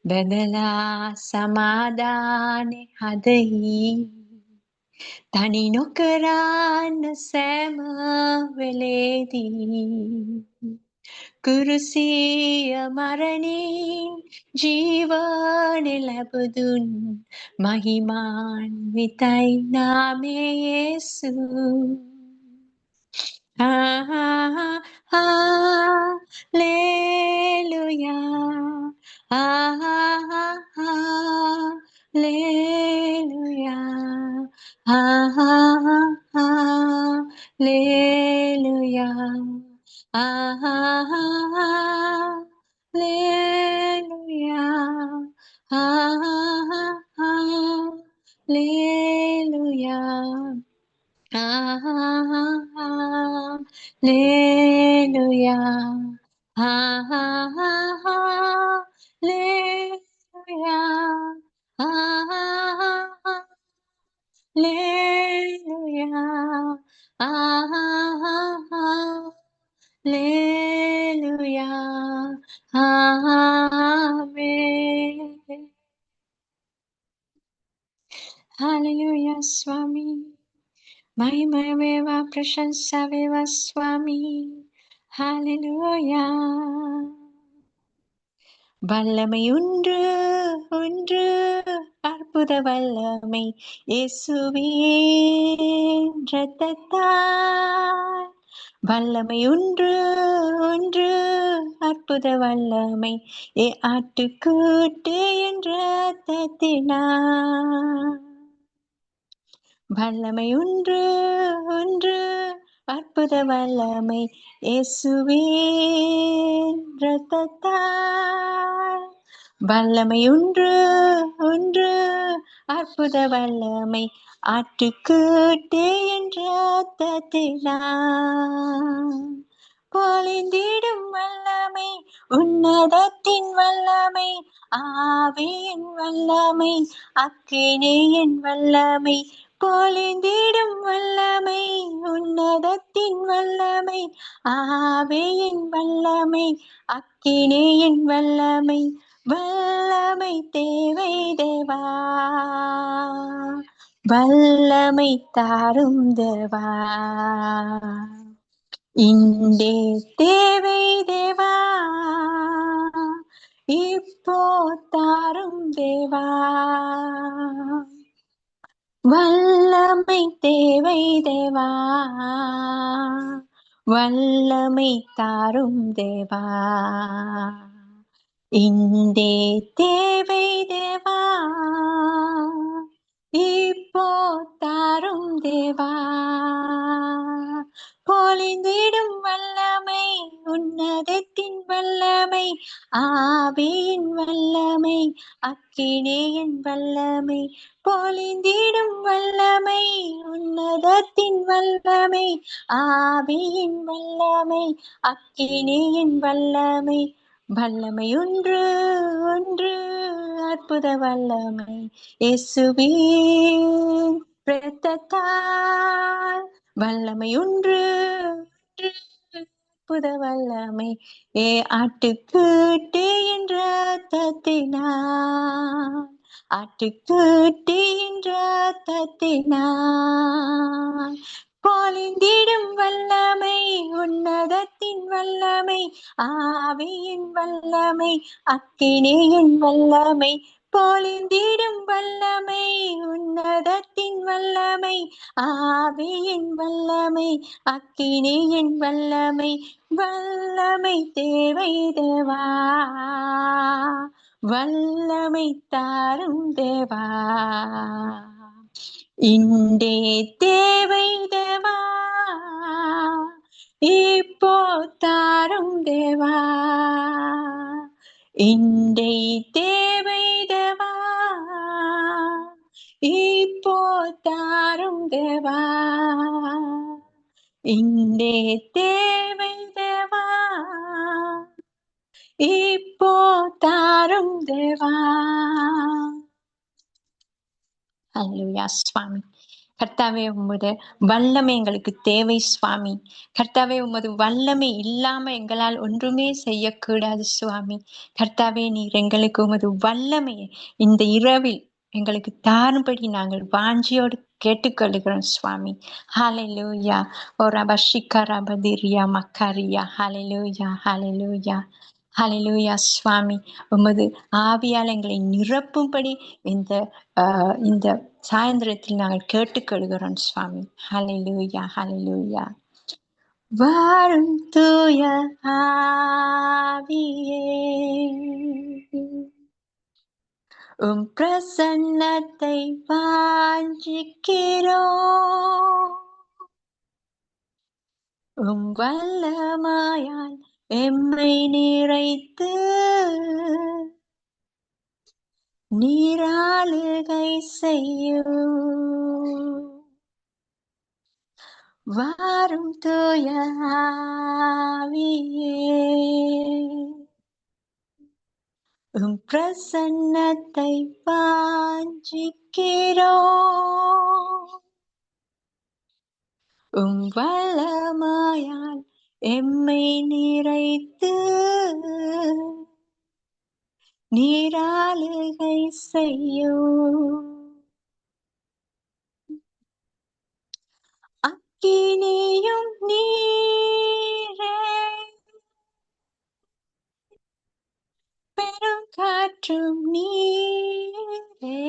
බැඳලා සමාදානෙ හදහි තනි නොකරන්න සෑම වෙලේදී කුරුසිය මරණින් ජීවනය ලැබදුන් මහිමාන්විතයි නාමේ යේසු. Hallelujah, hallelujah, hallelujah, hallelujah, hallelujah, hallelujah, hallelujah, amen. Hallelujah, Swami. महिमवेव प्रशंसावेव स्वामी हालेलूया வல்லமை ஒன்று ஒன்று அற்புத வல்லமை இயேசுவின் இரத்தத்தால் வல்லமை ஒன்று ஒன்று அற்புத வல்லமை ஆட்டுக்குட்டி என்ற இரத்தத்தினால் வல்லமை ஒன்று ஒன்று அற்புத வல்லமை இயேசுவின் இரத்தத்தால் வல்லமை ஒன்று ஒன்று அற்புத வல்லமை ஆட்டுக்குட்டி என்ற இரத்தத்தினால் பொழிந்திடும் வல்லமை உன்னதத்தின் வல்லமை ஆவியின் வல்லமை அக்கினியின் வல்லமை பொழிந்திடும் வல்லமை உன்னதத்தின் வல்லமை ஆவியின் வல்லமை அக்கினியின் வல்லமை வல்லமை தேவை தேவா வல்லமை தாரும் தேவா இன்றே தேவை தேவா இப்போ தாரும் தேவா வல்லமை தேவை தேவா வல்லமை தாரும் தேவா இன்றே தேவை தேவா இப்போ தாரும் தேவா பொழிந்திடும் வல்லமை உன்னதத்தின் வல்லமை ஆவியின் வல்லமை அக்கினியின் வல்லமை பொழிந்திடும் வல்லமை உன்னதத்தின் வல்லமை ஆவியின் வல்லமை அக்கினியின் வல்லமை வல்லமை ஒன்று ஒன்று அற்புத வல்லமை இயேசுவின் இரத்தத்தால் வல்லமை ஒன்று ஒன்று அற்புத வல்லமை ஆட்டுக்குட்டி என்ற இரத்தத்தினால் ஆட்டுக்குட்டி என்ற இரத்தத்தினால் பொழிந்திடும் வல்லமை உன்னதத்தின் வல்லமை ஆவியின் வல்லமை அக்கினியின் வல்லமை பொழிந்திடும் வல்லமை உன்னதத்தின் வல்லமை ஆவியின் வல்லமை அக்கினியின் வல்லமை வல்லமை தேவை தேவா வல்லமை தாரும் தேவா இன்றே தேவை தேவா இப்போ தாரும் தேவா இன்றே தேவை தேவா இப்போ தாரும் தேவா இன்றே தேவை தேவா இப்போ தாரும் தேவா அல்லேலூயா சுவாமி கர்த்தாவே உமது வல்லமை எங்களுக்கு தேவை சுவாமி கர்த்தாவே உமது வல்லமை இல்லாம எங்களால் ஒன்றுமே செய்யக்கூடாது சுவாமி கர்த்தாவே நீர் எங்களுக்கு உமது வல்லமையை இந்த இரவில் எங்களுக்கு தாரும்படி நாங்கள் வாஞ்சியோடு கேட்டுக்கொள்கிறோம் சுவாமி ஹalleluya ஓ ரபஷிகா ரபதிரியா மக்காரியா ஹalleluya ஹalleluya ஹalleluya சுவாமி உமது ஆவியால் எங்களை நிரப்பும்படி இந்த சாயந்திரத்தில் நாங்கள் கேட்டுக்கொள்கிறோம் சுவாமி ஹalleluya ஹalleluya வாரும் தூய ஆவியே பிரசன்னத்தை வாஞ்சிக்கிறோம் வல்லமாயால் எம்மை நிறைத்து நீராளுகை செய்யும் வாரும் தூய ஆவியே பிரசன்னத்தை வாஞ்சிக்கிறோம் வல்லமாயால் எம்மை நிறைத்து நீராளுகை செய்யும் அக்கினியும் நீரே பெரும் காற்றும் நீரே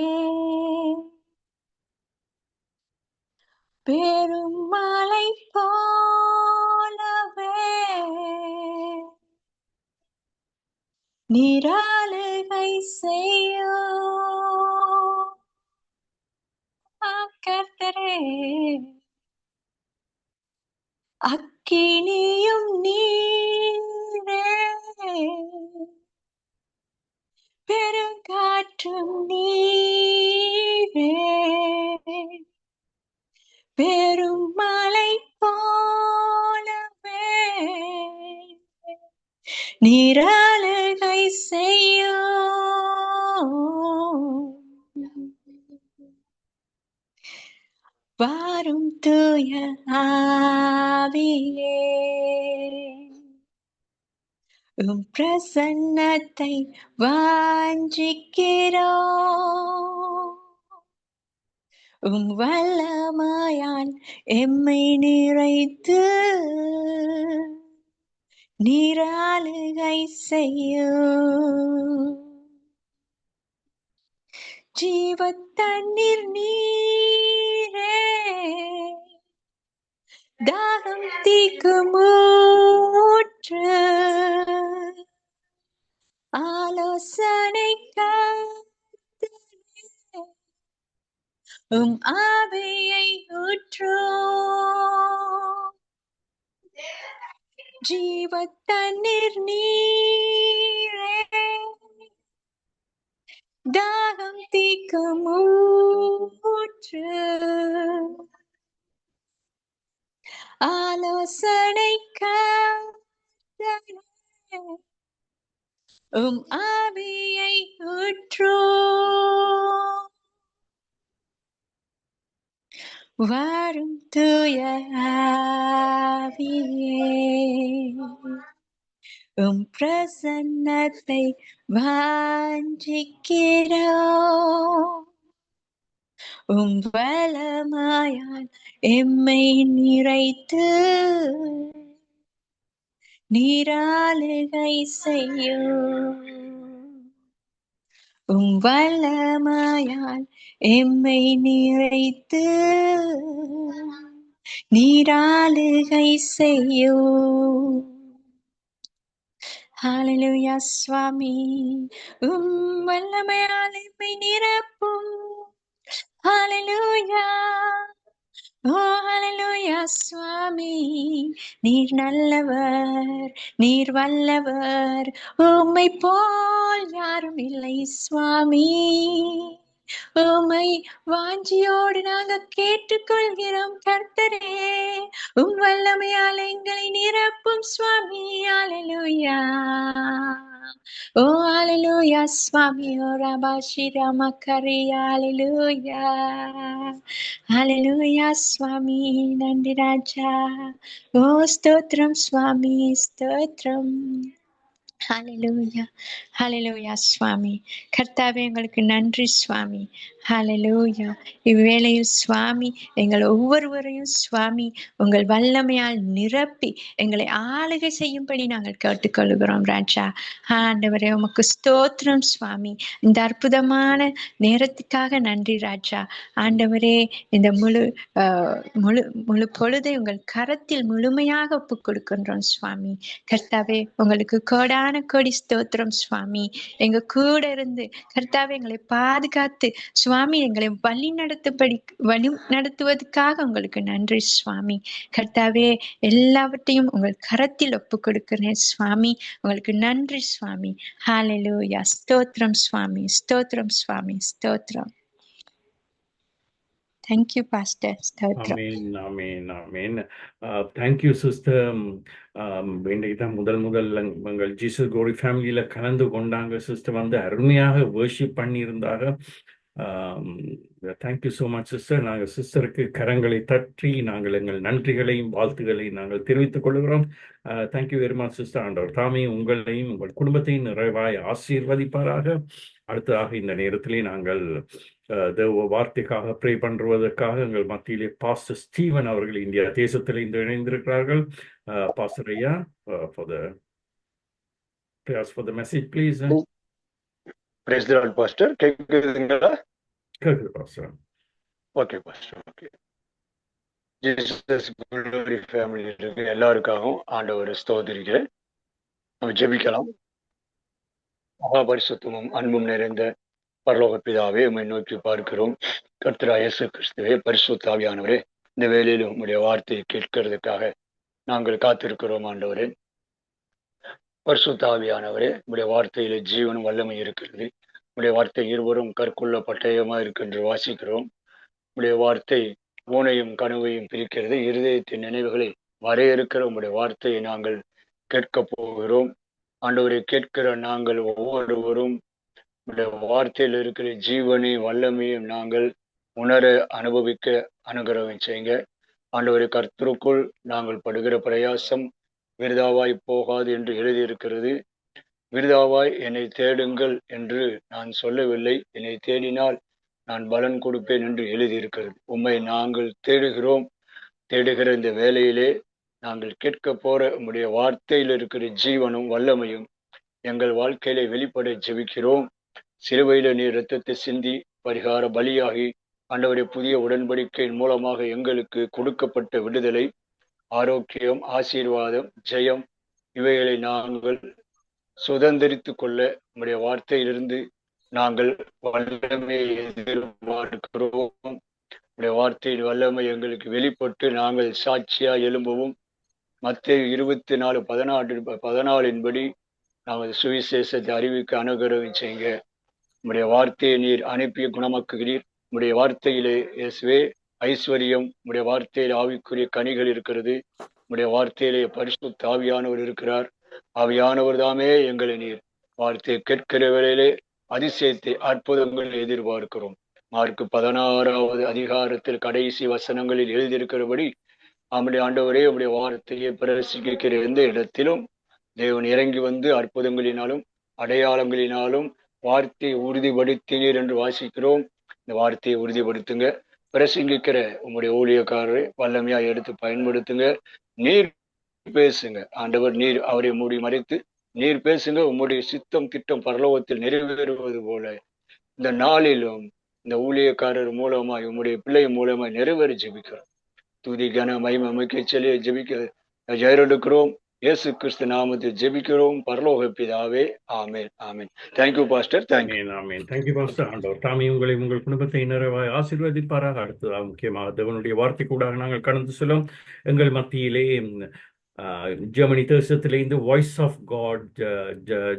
பெரும் மழை போலவே நீராளுகை செய்யும் கர்த்தரே. அக்கினியும் நீரே பெருங்காற்றும் நீரே பெரும் மழை போலவே நீராளுகை செய்யும் வாரும் தூய ஆவியே உம் பிரசன்னத்தை வாஞ்சிக்கிறோம். உம் வல்லமையால் எம்மை நிறைத்து நீராளுகை செய்யும் ஜீவத்தண்ணீர் நீரே தாகம் தீக்கும் ஊற்று ஆலோசனை கர்த்தரே உம் ஆவியை ஊற்றும் ஜீவத்தண்ணீர் நீரே தாகம் தீக்கும் ஊற்று ஆலோசனை கர்த்தரே உம் ஆவியை ஊற்றும் வாரும் தூய ஆவியே உம் பிரசன்னத்தை வாஞ்சிக்கிறோம். உம் வல்லமையால் எம்மை நிறைத்து நீராளுகை செய்யும் உம் வல்லமையால் எம்மை நிறைத்து நீராளுகை செய்யும். ஹalleluya சுவாமி உம் வல்லமையால் எம்மை நிரப்பும். ஹalleluya ஓ ஹalleluya சுவாமி நீர் நல்லவர் நீர் வல்லவர் உம்மை போல் யாரும் இல்லை சுவாமி. உம்மை வாஞ்சியோடு நாங்கள் கேட்டுக்கொள்கிறோம் கர்த்தரே. உம் வல்லமையால் எங்களை நிரப்பும் சுவாமி. ஹalleluya ஓ ஹalleluya சுவாமி ஓ ரபாஷி ரமக்கரி ஹalleluya ஹalleluya சுவாமி நன்றி ராஜா. ஓ ஸ்தோத்திரம் சுவாமி ஸ்தோத்திரம். ஹalleluya ஹalleluya சுவாமி கர்த்தாவே உங்களுக்கு நன்றி சுவாமி. ஹalleluya இவ்வேளையில் சுவாமி எங்கள் ஒவ்வொருவரையும் சுவாமி உங்கள் வல்லமையால் நிரப்பி எங்களை ஆளுகை செய்யும்படி நாங்கள் கேட்டுக்கொள்கிறோம் ராஜா. ஆண்டவரே உமக்கு ஸ்தோத்திரம் சுவாமி. இந்த அற்புதமான நேரத்துக்காக நன்றி ராஜா. ஆண்டவரே இந்த முழு முழு பொழுதை உங்கள் கரத்தில் முழுமையாக ஒப்புக் கொடுக்கின்றோம் சுவாமி. கர்த்தாவே உங்களுக்கு கோடான கோடி ஸ்தோத்திரம் சுவாமி. எங்க கூட இருந்து கர்த்தாவே எங்களை பாதுகாத்து சுவாமி எங்களை வழி நடத்துவதற்காக உங்களுக்கு நன்றி சுவாமி. கர்த்தாவே எல்லாவற்றையும் உங்கள் கரத்தில் ஒப்பு கொடுக்கிறேன் சுவாமி. உங்களுக்கு நன்றி சுவாமி. ஹalleluya ஸ்தோத்திரம் சுவாமி ஸ்தோத்திரம் சுவாமி ஸ்தோத்திரம். Thank you, Pastor. ஸ்தோத்திரம். ஆமேன் ஆமேன் ஆமேன். Thank you sister. இன்றைக்கு தான் முதல் எங்கள் ஜீசஸ் கோரி ஃபேமிலியில கலந்து கொண்டாங்க சிஸ்டர். வந்து அருமையாக வர்ஷிப் பண்ணியிருந்தாங்க. Thank you so much sister. நாங்கள் சிஸ்டருக்கு கரங்களை தட்டி நாங்கள் எங்கள் நன்றிகளையும் வாழ்த்துக்களையும் நாங்கள் தெரிவித்துக் கொள்கிறோம். Thank you very much sister. ஆண்டவர் தாமே உங்களையும் உங்கள் குடும்பத்தையும் நிறைவாய் ஆசீர்வதிப்பாராக. அடுத்ததாக இந்த நேரத்திலே நாங்கள் தேவ வார்த்தைக்காக ப்ரே பண்ணுவதற்காக எங்கள் மத்தியிலே பாஸ்டர் ஸ்டீவன் அவர்கள் இந்தியா தேசத்தில் இணைந்திருக்கிறார்கள். பாஸ்டர் ஐயா, for the message please. Praise the Lord, Pastor. கேக்குதுங்களா? கேக்குது pastor. Okay pastor. Okay. Jesus glory family இருக்கு எல்லாருக்காகவும் ஆண்டவரை ஸ்தோத்திரிக்கிறேன். நம்ம ஜெபிக்கலாம். மகா பரிசுத்தமும் அன்பும் நிறைந்த பரலோக பிதாவே, உம்மை நோக்கி பார்க்கிறோம். கர்த்தராகிய இயேசு கிறிஸ்துவே, பரிசுத்த ஆவியானவரே, இந்த வேளையில் உம்முடைய வார்த்தையை கேட்கிறதுக்காக நாங்கள் காத்திருக்கிறோம். ஆண்டவரே, பரிசுத்த ஆவியானவரே, உம்முடைய வார்த்தையில ஜீவனும் வல்லமை இருக்கிறது. உம்முடைய வார்த்தை இருவரும் கற்குள்ள பட்டயமா இருக்கின்ற வாசிக்கிறோம். உம்முடைய வார்த்தை ஊனையும் கனவையும் பிரிக்கிறது. இருதயத்தின் நினைவுகளை வரையறுக்கிற உம்முடைய வார்த்தையை நாங்கள் கேட்க போகிறோம். ஆண்டவரை கேட்கிற நாங்கள் ஒவ்வொருவரும் உம்முடைய வார்த்தையில் இருக்கிற ஜீவனை வல்லமையும் நாங்கள் உணர அனுபவிக்க அனுகிரகம் செய்யுங்க. ஆண்டவரை, கர்த்தருக்குள் நாங்கள் படுகிற பிரயாசம் விருதாவாய் போகாது என்று எழுதியிருக்கிறது. விருதாவாய் என்னை தேடுங்கள் என்று நான் சொல்லவில்லை, என்னை தேடினால் நான் பலன் கொடுப்பேன் என்று எழுதியிருக்கிறது. உம்மை நாங்கள் தேடுகிறோம். தேடுகிற இந்த வேளையிலே நாங்கள் கேட்க போற உம்முடைய வார்த்தையில் இருக்கிற ஜீவனும் வல்லமையும் எங்கள் வாழ்க்கையில வெளிப்பட ஜெபிக்கிறோம். சிலுவையில நீர் இரத்தத்தை சிந்தி பரிகார பலியாகி ஆண்டவரை புதிய உடன்படிக்கையின் மூலமாக எங்களுக்கு கொடுக்கப்பட்ட விடுதலை, ஆரோக்கியம், ஆசீர்வாதம், ஜெயம் இவைகளை நாங்கள் சுதந்திரித்து கொள்ள உம்முடைய வார்த்தையிலிருந்து நாங்கள் வல்லமையை எதிர்பார்க்கிறோம். உடைய வார்த்தையின் வல்லமை எங்களுக்கு வெளிப்பட்டு நாங்கள் சாட்சியா எழும்பவும், மத்தேயு 24:14 நாங்கள் சுவிசேஷத்தை அறிவிக்க அனுகிரகம் செய்யுங்க. உம்முடைய வார்த்தையை நீர் அனுப்பிய குணமாக்குகிறீர். உம்முடைய வார்த்தையிலே இயேசுவே ஐஸ்வர்யம், உம்முடைய வார்த்தையில் ஆவிக்குரிய கனிகள் இருக்கிறது. உம்முடைய வார்த்தையிலே பரிசுத்த ஆவியானவர் இருக்கிறார். ஆவியானவர் தாமே எங்களை நீர் வார்த்தையை கேட்கிற வேளையிலே அதிசயத்தை, அற்புதங்களை எதிர்பார்க்கிறோம். மார்க்கு 16வது அதிகாரத்தில் கடைசி வசனங்களில் எழுதியிருக்கிறபடி நம்முடைய ஆண்டவரே, உம்முடைய வார்த்தையை பிரசிக்கிற எந்த இடத்திலும் தேவன் இறங்கி வந்து அற்புதங்களினாலும் அடையாளங்களினாலும் வார்த்தையை உறுதிப்படுத்தினீர் என்று வாசிக்கிறோம். இந்த வார்த்தையை உறுதிப்படுத்துங்க. பிரசங்கிக்கிற உம்முடைய ஊழியக்காரரை வல்லமையா எடுத்து பயன்படுத்துங்க. நீர் பேசுங்க ஆண்டவர். நீர் அவரை மூடி மறைத்து நீர் பேசுங்க. உம்முடைய சித்தம் திட்டம் பரலோகத்தில் நிறைவேறுவது போல இந்த நாளிலும் இந்த ஊழியக்காரர் மூலமாய் உம்முடைய பிள்ளை மூலமாய் நிறைவேறி ஜெபிக்கிறோம். துதி கன மகிமை அமைக்க சொல்லி ஜெபிக்க ஜெயரெடுக்கிறோம். இயேசு கிறிஸ்து நாமத்தில் ஜெபிக்கிறோம் பரலோக பிதாவே. ஆமென், ஆமென். Thank you pastor. தேங்க்யூ. ஆமென். Thank you pastor. ஆண்டவர் தாமே உங்களை உங்கள் குடும்பத்தை நிறைவாய் ஆசீர்வதிப்பாராக. அடுத்ததாக முக்கியமாக தேவனுடைய வார்த்தை கூட நாங்கள் கடந்து செல்லும். எங்கள் மத்தியிலே ஜெர்மனி தேசத்திலிருந்து வாய்ஸ் ஆஃப் காட்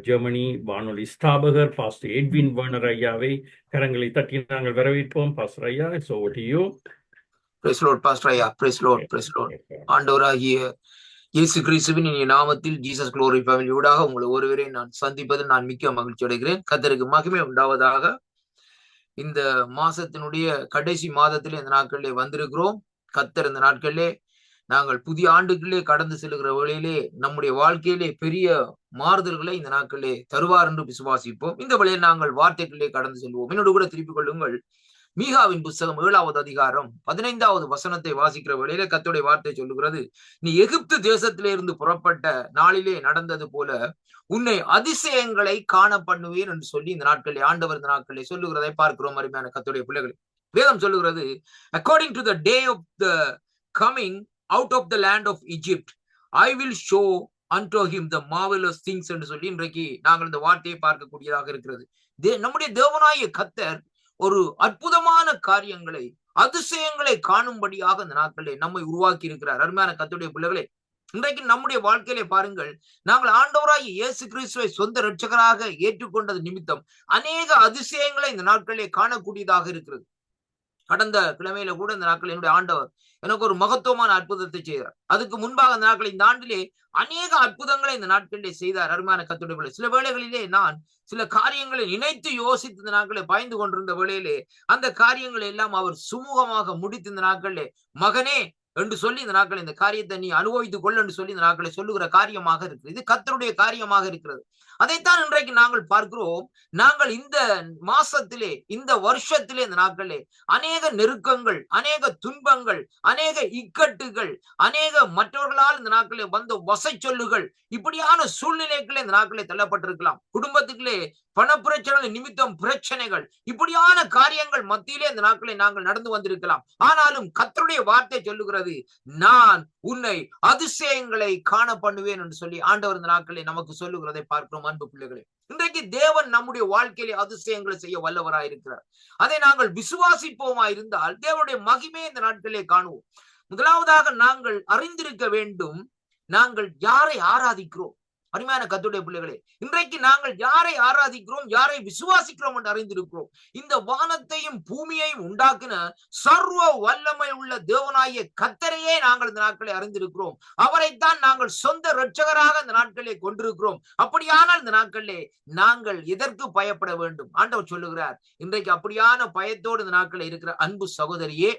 ஜெர்மனி வானொலி ஸ்தாபகர் பாஸ்டர் எட்வின் வர்னர் ஐயாவை கரங்களை தட்டி நாங்கள் வரவேற்போம். பாஸ்டர் ஐயா, it's over to you. Praise Lord pastor ஐயா. Praise Lord, praise Lord. ஆண்டவராகிய இயேசு கிறிஸ்துவின் இனிய நாமத்தில் ஜீசஸ் குளோரி ஃபேமிலியூடாக உங்களை ஒருவரை நான் சந்திப்பதில் நான் மிக்க மகிழ்ச்சி அடைகிறேன். கர்த்தருக்கு மகிமை உண்டாவதாக. இந்த மாசத்தினுடைய கடைசி மாதத்திலே இந்த நாட்களிலே வந்திருக்கிறோம். கர்த்தர் இந்த நாட்களிலே நாங்கள் புதிய ஆண்டுகளிலே கடந்து செல்கிற வேளையிலே நம்முடைய வாழ்க்கையிலே பெரிய மாறுதல்களை இந்த நாட்களிலே தருவார் என்று விசுவாசிப்போம். இந்த வேளையில் நாங்கள் வார்த்தைகளிலே கடந்து செல்வோம். என்னோடு கூட திருப்பிக் கொள்ளுங்கள். மீகாவின் புஸ்தகம் 7வது அதிகாரம் 15வது வசனத்தை வாசிக்கிற வேளையிலே கர்த்தருடைய வார்த்தை சொல்லுகிறது, நீ எகிப்து தேசத்திலே இருந்து புறப்பட்ட நாளிலே நடந்தது போல உன்னை அதிசயங்களை காண பண்ணுவேன் என்று சொல்லி இந்த நாட்களிலே ஆண்டவர் இந்த நாட்களிலே சொல்லுகிறதை பார்க்கிறோம். அருமையான கர்த்தருடைய பிள்ளைகளை, வேதம் சொல்லுகிறது, according to the day of the coming out of the land of Egypt I will show unto him the marvelous things என்று சொல்லி இன்றைக்கு நாங்கள் இந்த வார்த்தையை பார்க்கக்கூடியதாக இருக்கிறது. நம்முடைய தேவனாகிய கர்த்தர் ஒரு அற்புதமான காரியங்களை, அதிசயங்களை காணும்படியாக இந்த நாட்களிலே நம்மை உருவாக்கி இருக்கிறார். அருமையான கர்த்தருடைய பிள்ளைகளே, இன்றைக்கு நம்முடைய வாழ்க்கையிலே பாருங்கள், நாங்கள் ஆண்டவராகிய இயேசு கிறிஸ்துவை சொந்த இரட்சகராக ஏற்றுக்கொண்டது நிமித்தம் அநேக அதிசயங்களை இந்த நாட்களிலே காணக்கூடியதாக இருக்கிறது. கடந்த கிழமையில கூட இந்த நாட்கள் என்னுடைய ஆண்டவர் எனக்கு ஒரு மகத்துவமான அற்புதத்தை செய்தார். அதுக்கு முன்பாக இந்த நாட்கள் இந்த ஆண்டிலே அநேக அற்புதங்களை இந்த நாட்களிலே செய்தார். அருமையான கர்த்தருடைய பிள்ளைகளே, சில வேளைகளிலே நான் சில காரியங்களை நினைத்து யோசித்து இந்த நாட்களை பயந்து கொண்டிருந்த வேளையிலே அந்த காரியங்களை எல்லாம் அவர் சுமூகமாக முடித்து இந்த நாட்களிலே, மகனே என்று சொல்லி இந்த நாட்கள் இந்த காரியத்தை நீ அனுபவித்துக் கொள் என்று சொல்லி இந்த நாட்களை சொல்லுகிற காரியமாக இருக்கிறது. இது கர்த்தருடைய காரியமாக இருக்கிறது. அதைத்தான் இன்றைக்கு நாங்கள் பார்க்கிறோம். நாங்கள் இந்த மாசத்திலே, இந்த வருஷத்திலே, இந்த நாட்களே அநேக நெருக்கங்கள், அநேக துன்பங்கள், அநேக இக்கட்டுகள், அநேக மற்றவர்களால் இந்த நாட்களே வந்த வசை சொல்லுகள், இப்படியான சூழ்நிலைகளே இந்த நாட்களே தள்ளப்பட்டிருக்கலாம். குடும்பத்துக்குள்ளே பண பிரச்சனை நிமித்தம் பிரச்சனைகள், இப்படியான காரியங்கள் மத்தியிலே இந்த நாட்களை நாங்கள் நடந்து வந்திருக்கலாம். ஆனாலும் கர்த்தருடைய வார்த்தை சொல்லுகிறது, நான் உன்னை அதிசயங்களை காண பண்ணுவேன் என்று சொல்லி ஆண்டவர் இந்த நாட்களை நமக்கு சொல்லுகிறதை பார்க்கிறோம். அன்பு பிள்ளைகளே, இன்றைக்கு தேவன் நம்முடைய வாழ்க்கையிலே அதிசயங்களை செய்ய வல்லவராயிருக்கிறார். அதை நாங்கள் விசுவாசிப்போமா இருந்தால் தேவனுடைய மகிமையை இந்த நாட்களிலே காணுவோம். முதலாவதாக நாங்கள் அறிந்திருக்க வேண்டும், நாங்கள் யாரை ஆராதிக்கிறோம். அருமையான கர்த்தருடைய பிள்ளைகளே, இன்றைக்கு நாங்கள் யாரை ஆராதிக்கிறோம், யாரை விசுவாசிக்கிறோம் என்று அறிந்திருக்கிறோம். இந்த வானத்தையும் பூமியையும் உண்டாக்கின சர்வ வல்லமை உள்ள தேவனாகிய கர்த்தரையே நாங்கள் இந்த நாட்களை அறிந்திருக்கிறோம். அவரைத்தான் நாங்கள் சொந்த இரட்சகராக இந்த நாட்களிலே கொண்டிருக்கிறோம். அப்படியானால் இந்த நாட்களிலே நாங்கள் எதற்கு பயப்பட வேண்டும்? ஆண்டவர் சொல்லுகிறார், இன்றைக்கு அப்படியான பயத்தோடு இந்த நாட்களில் இருக்கிற அன்பு சகோதரியே,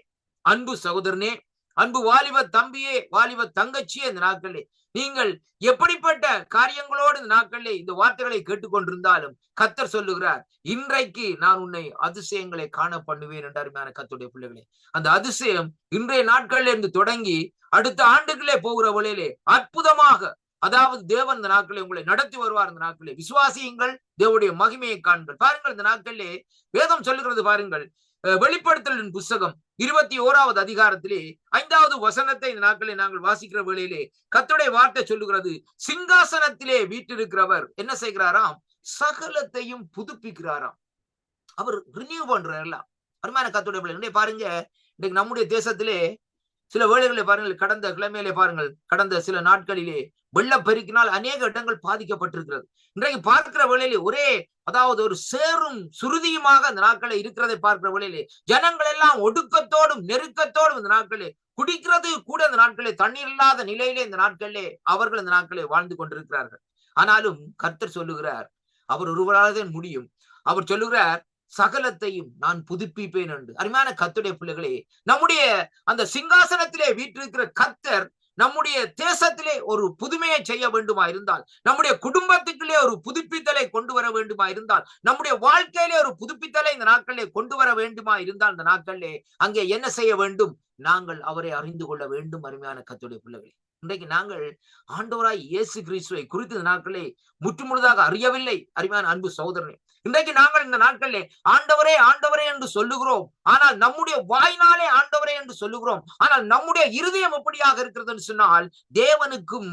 அன்பு சகோதரனே, அன்பு வாலிப தம்பியே, வாலிப தங்கச்சியே, இந்த நாட்களிலே நீங்கள் எப்படிப்பட்ட காரியங்களோடு இந்த நாட்களிலே இந்த வார்த்தைகளை கேட்டுக்கொண்டிருந்தாலும் கர்த்தர் சொல்லுகிறார், இன்றைக்கு நான் உன்னை அதிசயங்களை காண பண்ணுவேன் என்று. அருமையான கர்த்தருடைய பிள்ளைகளே, அந்த அதிசயம் இன்றைய நாட்களில் இருந்து தொடங்கி அடுத்த ஆண்டுகளே போகிற வழியிலே அற்புதமாக, அதாவது தேவன் இந்த நாட்களை உங்களை நடத்தி வருவார். இந்த நாட்களே விசுவாசியுங்கள், தேவனுடைய மகிமையை காண்கள். பாருங்கள், இந்த நாட்களிலே வேதம் சொல்லுகிறது பாருங்கள். வெளிப்படுத்தலின் புஸ்தகம் 21வது அதிகாரத்திலே 5வது வசனத்தை இந்த நாட்களை நாங்கள் வாசிக்கிற வேளையிலே கர்த்தருடைய வார்த்தை சொல்லுகிறது, சிங்காசனத்திலே வீற்றிருக்கிறவர் என்ன செய்கிறாராம்? சகலத்தையும் புதுப்பிக்கிறாராம். அவர் ரினியூ பண்றாருல. அருமையான கர்த்தருடைய பிள்ளைகளே, பாருங்க, இன்றைக்கு நம்முடைய தேசத்திலே சில வேளைகளை பாருங்கள், கடந்த கிழமையிலே பாருங்கள், கடந்த சில நாட்களிலே வெள்ளப்பெருக்கினால் அநேக இடங்கள் பாதிக்கப்பட்டிருக்கிறது. இன்றைக்கு பார்க்கிற வேளையிலே ஒரே, அதாவது ஒரு சேரும் சுருதியுமாக அந்த நாட்களை இருக்கிறதை பார்க்கிற வேளையிலே ஜனங்கள் எல்லாம் ஒடுக்கத்தோடும் நெருக்கத்தோடும் இந்த நாட்களே, குடிக்கிறது கூட இந்த நாட்களே தண்ணீர் இல்லாத நிலையிலே இந்த நாட்களிலே அவர்கள் இந்த நாட்களை வாழ்ந்து கொண்டிருக்கிறார்கள். ஆனாலும் கர்த்தர் சொல்லுகிறார், அவர் ஒருவரால்தான் முடியும். அவர் சொல்லுகிறார், சகலத்தையும் நான் புதுப்பிப்பேன் என்று. அருமையான கர்த்தருடைய பிள்ளைகளே, நம்முடைய அந்த சிங்காசனத்திலே வீற்றிருக்கிற கர்த்தர் நம்முடைய தேசத்திலே ஒரு புதுமையை செய்ய வேண்டுமா இருந்தால், நம்முடைய குடும்பத்துக்குள்ளே ஒரு புதுப்பித்தலை கொண்டு வர வேண்டுமா இருந்தால், நம்முடைய வாழ்க்கையிலே ஒரு புதுப்பித்தலை இந்த நாட்களிலே கொண்டு வர வேண்டுமா இருந்தால், இந்த நாட்களிலே அங்கே என்ன செய்ய வேண்டும்? நாங்கள் அவரை அறிந்து கொள்ள வேண்டும். அருமையான கர்த்தருடைய பிள்ளைகளே, இன்றைக்கு நாங்கள் ஆண்டவராய் இயேசு கிறிஸ்துவை குறித்து இந்த நாட்களே முற்றுமுழுதாக அறியவில்லை. அருமையான அன்பு சகோதரனே, இன்றைக்கு நாங்கள் இந்த நாட்களிலே ஆண்டவரே ஆண்டவரே என்று சொல்லுகிறோம். ஆனால் நம்முடைய வாயினாலே ஆண்டவரே என்று சொல்லுகிறோம். ஆனால் நம்முடைய இருதயம் எப்படியாக இருக்கிறது என்று சொன்னால், தேவனுக்கும்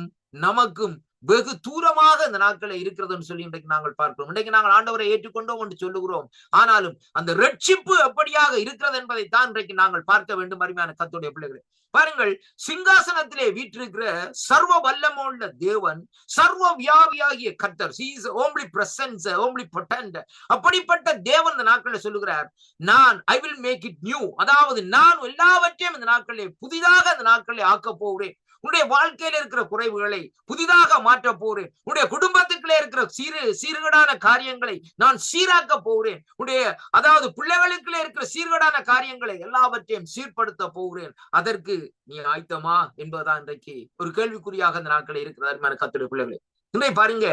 நமக்கும் வெகு தூரமாக இந்த நாட்களை இருக்கிறதுன்னு சொல்லி இன்றைக்கு நாங்கள் பார்க்கிறோம். இன்றைக்கு நாங்கள் ஆண்டவரை ஏற்றுக்கொண்டோம் என்று சொல்லுகிறோம். ஆனாலும் அந்த ரட்சிப்பு எப்படியாக இருக்கிறது என்பதைத்தான் இன்றைக்கு நாங்கள் பார்க்க வேண்டும். அருமையான கர்த்தருடைய பிள்ளைகளே, பாருங்கள், சிங்காசனத்திலே வீற்றிருக்கிற சர்வ வல்லமுள்ள தேவன், சர்வ வியாபியாகிய கர்த்தர், he is omnipresent, omnipotent. அப்படிப்பட்ட தேவன் இந்த நாட்களில் சொல்லுகிறார், நான் I will make it new, அதாவது நான் எல்லாவற்றையும் இந்த நாட்களிலே புதிதாக இந்த நாட்களிலே ஆக்க போகிறேன். உன்னுடைய வாழ்க்கையில இருக்கிற குறைவுகளை புதிதாக மாற்ற போறேன். உன்னுடைய குடும்பத்துக்குள்ளே இருக்கிற சீர்கேடான காரியங்களை நான் சீராக்க போகிறேன். உன்னுடைய, அதாவது பிள்ளைகளுக்குள்ளே இருக்கிற சீர்கேடான காரியங்களை எல்லாவற்றையும் சீர்படுத்த போகிறேன். அதற்கு நீ ஆயத்தமா என்பதுதான் இன்றைக்கு ஒரு கேள்விக்குறியாக இந்த நாட்களில் இருக்கிற அருமையான கர்த்தருடைய பிள்ளைகளே. இன்றைக்கு பாருங்க,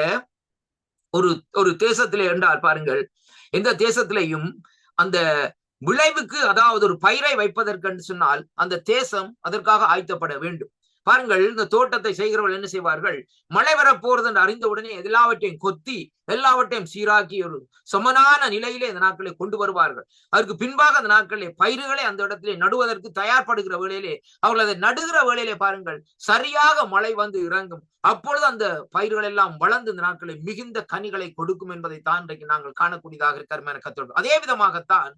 ஒரு தேசத்திலே என்றால் பாருங்கள், எந்த தேசத்திலேயும் அந்த விளைவுக்கு, அதாவது ஒரு பயிரை வைப்பதற்கு என்று சொன்னால் அந்த தேசம் அதற்காக ஆயத்தப்பட வேண்டும். பாருங்கள், இந்த தோட்டத்தை செய்கிறவர்கள் என்ன செய்வார்கள்? மழை வரப்போறது என்று அறிந்த உடனே எல்லாவற்றையும் கொத்தி எல்லாவற்றையும் சீராக்கி ஒரு சமனான நிலையிலே இந்த நாட்களை கொண்டு வருவார்கள். அதற்கு பின்பாக அந்த நாட்களிலே பயிர்களை அந்த இடத்திலே நடுவதற்கு தயார்படுகிற வேளையிலே, அவர்கள் அதை நடுகிற வேளையிலே பாருங்கள், சரியாக மழை வந்து இறங்கும். அப்பொழுது அந்த பயிர்கள் எல்லாம் வளர்ந்து இந்த நாட்களை மிகுந்த கனிகளை கொடுக்கும் என்பதை தான் இன்றைக்கு நாங்கள் காணக்கூடியதாக இருக்கிற கர்த்தர். அதே விதமாகத்தான்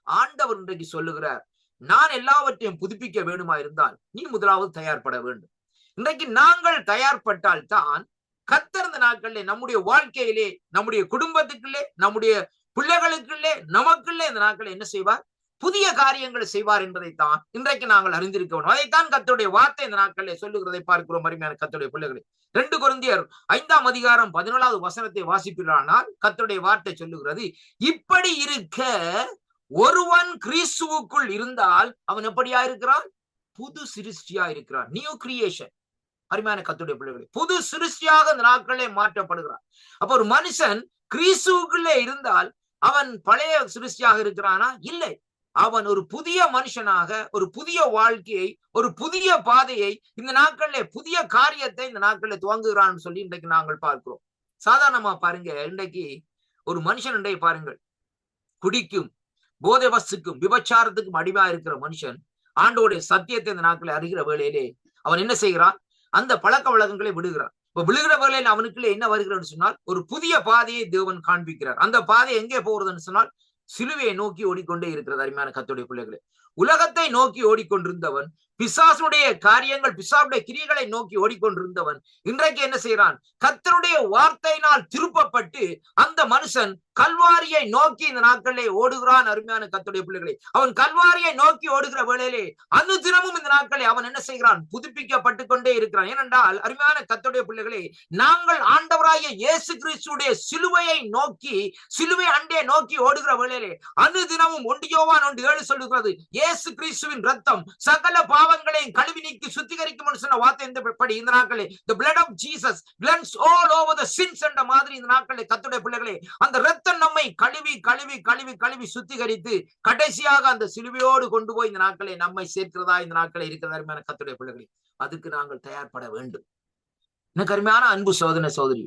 ஆண்டவர் இன்றைக்கு சொல்லுகிறார், நான் எல்லாவற்றையும் புதுப்பிக்க வேண்டுமா இருந்தால் நீ முதலாவது தயார்பட வேண்டும். இன்றைக்கு நாங்கள் தயார்பட்டால் தான் கர்த்தர் இந்த நாட்களிலே நம்முடைய வாழ்க்கையிலே, நம்முடைய குடும்பத்துக்குள்ளே, நம்முடைய பிள்ளைகளுக்குள்ளே, நமக்குள்ளே இந்த நாட்களை என்ன செய்வார்? புதிய காரியங்களை செய்வார் என்பதைத்தான் இன்றைக்கு நாங்கள் அறிந்திருக்க வேண்டும். அதைத்தான் கர்த்தருடைய வார்த்தை இந்த நாட்களிலே சொல்லுகிறதை பார்க்கிறோம். அருமையான கர்த்தருடைய பிள்ளைகளே, 2 கொரிந்தியர் 5ஆம் அதிகாரம் 14வது வசனத்தை வாசிப்பீர்களானால் கர்த்தருடைய வார்த்தை சொல்லுகிறது, இப்படி இருக்க ஒருவன் கிறிஸ்துவுக்குள் இருந்தால் அவன் எப்படியா இருக்கிறான்? புது சிருஷ்டியா இருக்கிறார். New creation. அருமையான கர்த்தருடைய பிள்ளைகளே, புது சிருஷ்டியாக இந்த நாட்களே மாற்றப்படுகிறார். அப்ப ஒரு மனுஷன் கிறிஸ்துவுக்குள்ளே இருந்தால் அவன் பழைய சிருஷ்டியாக இருக்கிறானா? இல்லை. அவன் ஒரு புதிய மனுஷனாக, ஒரு புதிய வாழ்க்கையை, ஒரு புதிய பாதையை இந்த நாட்களிலே, புதிய காரியத்தை இந்த நாட்களில் துவங்குகிறான்னு சொல்லி இன்றைக்கு நாங்கள் பார்க்கிறோம். சாதாரணமா பாருங்க, இன்றைக்கு ஒரு மனுஷன் இன்றைக்கு பாருங்கள், குடிக்கும், போதை வஸ்துக்கும், விபச்சாரத்துக்கும் அடிமையா இருக்கிற மனுஷன் ஆண்டோடைய சத்தியத்தை இந்த நாட்களை அறிகிற வேளையிலே அவன் என்ன செய்கிறான்? அந்த பழக்க வழக்கங்களை விடுகிறான். இப்ப விழுகிற வேளையில் அவனுக்குள்ள என்ன வருகிறன்னு சொன்னால், ஒரு புதிய பாதையை தேவன் காண்பிக்கிறார். அந்த பாதை எங்கே போகிறதுன்னு சொன்னால், சிலுவையை நோக்கி ஓடிக்கொண்டே இருக்கிறது. அருமையான கர்த்தருடைய பிள்ளைகளே, உலகத்தை நோக்கி ஓடிக்கொண்டிருந்தவன், பிசாசுடைய காரியங்கள், பிசாசுடைய கிரியைகளை நோக்கி ஓடிக்கொண்டிருந்தவன் இன்றைக்கு என்ன செய்யறான்? கர்த்தருடைய வார்த்தையினால் திருப்பப்பட்டு அந்த மனுஷன் கல்வாரியை நோக்கி இந்த நாட்களிலே ஓடுகிறான். அருமையான கர்த்தருடைய பிள்ளைகளே, அவன் கல்வாரியை நோக்கி ஓடுகிற வேளையிலே அனுதினமும் இந்த நாட்களில் அவன் என்ன செய்கிறான்? புதுப்பிக்கப்பட்டு கொண்டே இருக்கிறான். ஏனென்றால் அருமையான கர்த்தருடைய பிள்ளைகளே, நாங்கள் ஆண்டவராகிய இயேசு கிறிஸ்துடைய சிலுவையை நோக்கி, சிலுவை அண்டே நோக்கி ஓடுகிற வேளையிலே அனுதினமும் 1 யோவான் 1:7 சொல்லுகிறது, இயேசு கிறிஸ்துவின் ரத்தம் சகல பாவங்களையும் கழுவி நீக்கி சுத்திகரிக்கும் சொன்ன வார்த்தை படி இந்த நாட்களே the blood of Jesus cleanses all over the sins என்ற மாதிரி இந்த நாட்களே கர்த்தருடைய பிள்ளைகளே, அந்த ரத்தம் நம்மை கழுவி கழுவி கழுவி கழுவி சுத்திகரித்து கடைசியாக அந்த சிலுவையோடு கொண்டு போய் இந்த நாட்களை நம்மை சேர்க்கிறதா இந்த நாட்களே இருக்கிறதா அருமையான கர்த்தருடைய பிள்ளைகளே. அதுக்கு நாங்கள் தயார்பட வேண்டும். எனக்கு அருமையான அன்பு சோதனை சோதரி,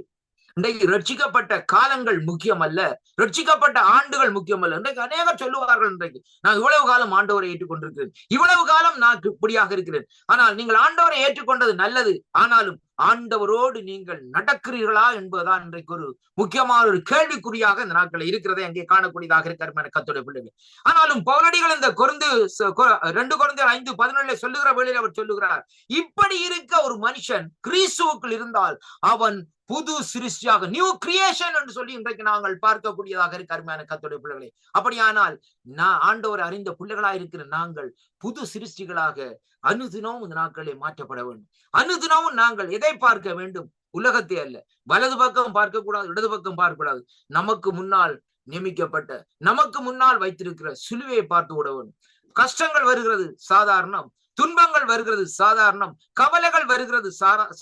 இன்றைக்கு ரட்சிக்கப்பட்ட காலங்கள் முக்கியம் அல்ல, ரட்சிக்கப்பட்ட ஆண்டுகள் முக்கியம் அல்ல. இன்றைக்கு அநேகர் சொல்லுவார்கள், இன்றைக்கு நான் இவ்வளவு காலம் ஆண்டவரை ஏற்றுக்கொண்டிருக்கிறேன், இவ்வளவு காலம் நான் இப்படியாக இருக்கிறேன். ஆனால் நீங்கள் ஆண்டவரை ஏற்றுக்கொண்டது நல்லது, ஆனாலும் ஆண்டவரோடு நீங்கள் நடக்கிறீர்களா என்பதுதான் இன்றைக்கு ஒரு முக்கியமான ஒரு கேள்விக்குறியாக இந்த நாட்களை இருக்கிறதை அங்கே காணக்கூடியதாக இருக்கிற கர்த்தருடைய பிள்ளைகள். ஆனாலும் பவுலடிகள் இந்த 2 கொரிந்தியர் 5:17 சொல்லுகிற வேளையில் அவர் சொல்லுகிறார், இப்படி இருக்க ஒரு மனுஷன் கிறிஸ்துவுக்குள் இருந்தால் அவன் புது சிருஷ்டியாக, நியூ கிரியேஷன் என்று சொல்லி இன்றைக்கு நாங்கள் பார்க்கக்கூடியதாக இருக்க அருமையான கர்த்தருடைய பிள்ளைகளே. அப்படியானால் நான் ஆண்டவர் அறிந்த பிள்ளைகளாக இருக்கிற நாங்கள் புது சிருஷ்டிகளாக அனுதினமும் இந்த நாட்களே மாற்றப்பட வேண்டும். அனுதினமும் நாங்கள் எதை பார்க்க வேண்டும்? உலகத்தை அல்ல. வலது பக்கம் பார்க்க கூடாது, இடது பக்கம் பார்க்க கூடாது. நமக்கு முன்னால் நியமிக்கப்பட்ட, நமக்கு முன்னால் வைத்திருக்கிற சிலுவையை பார்த்து விட வேண்டும். கஷ்டங்கள் வருகிறது சாதாரணம், துன்பங்கள் வருகிறது சாதாரணம், கவலைகள் வருகிறது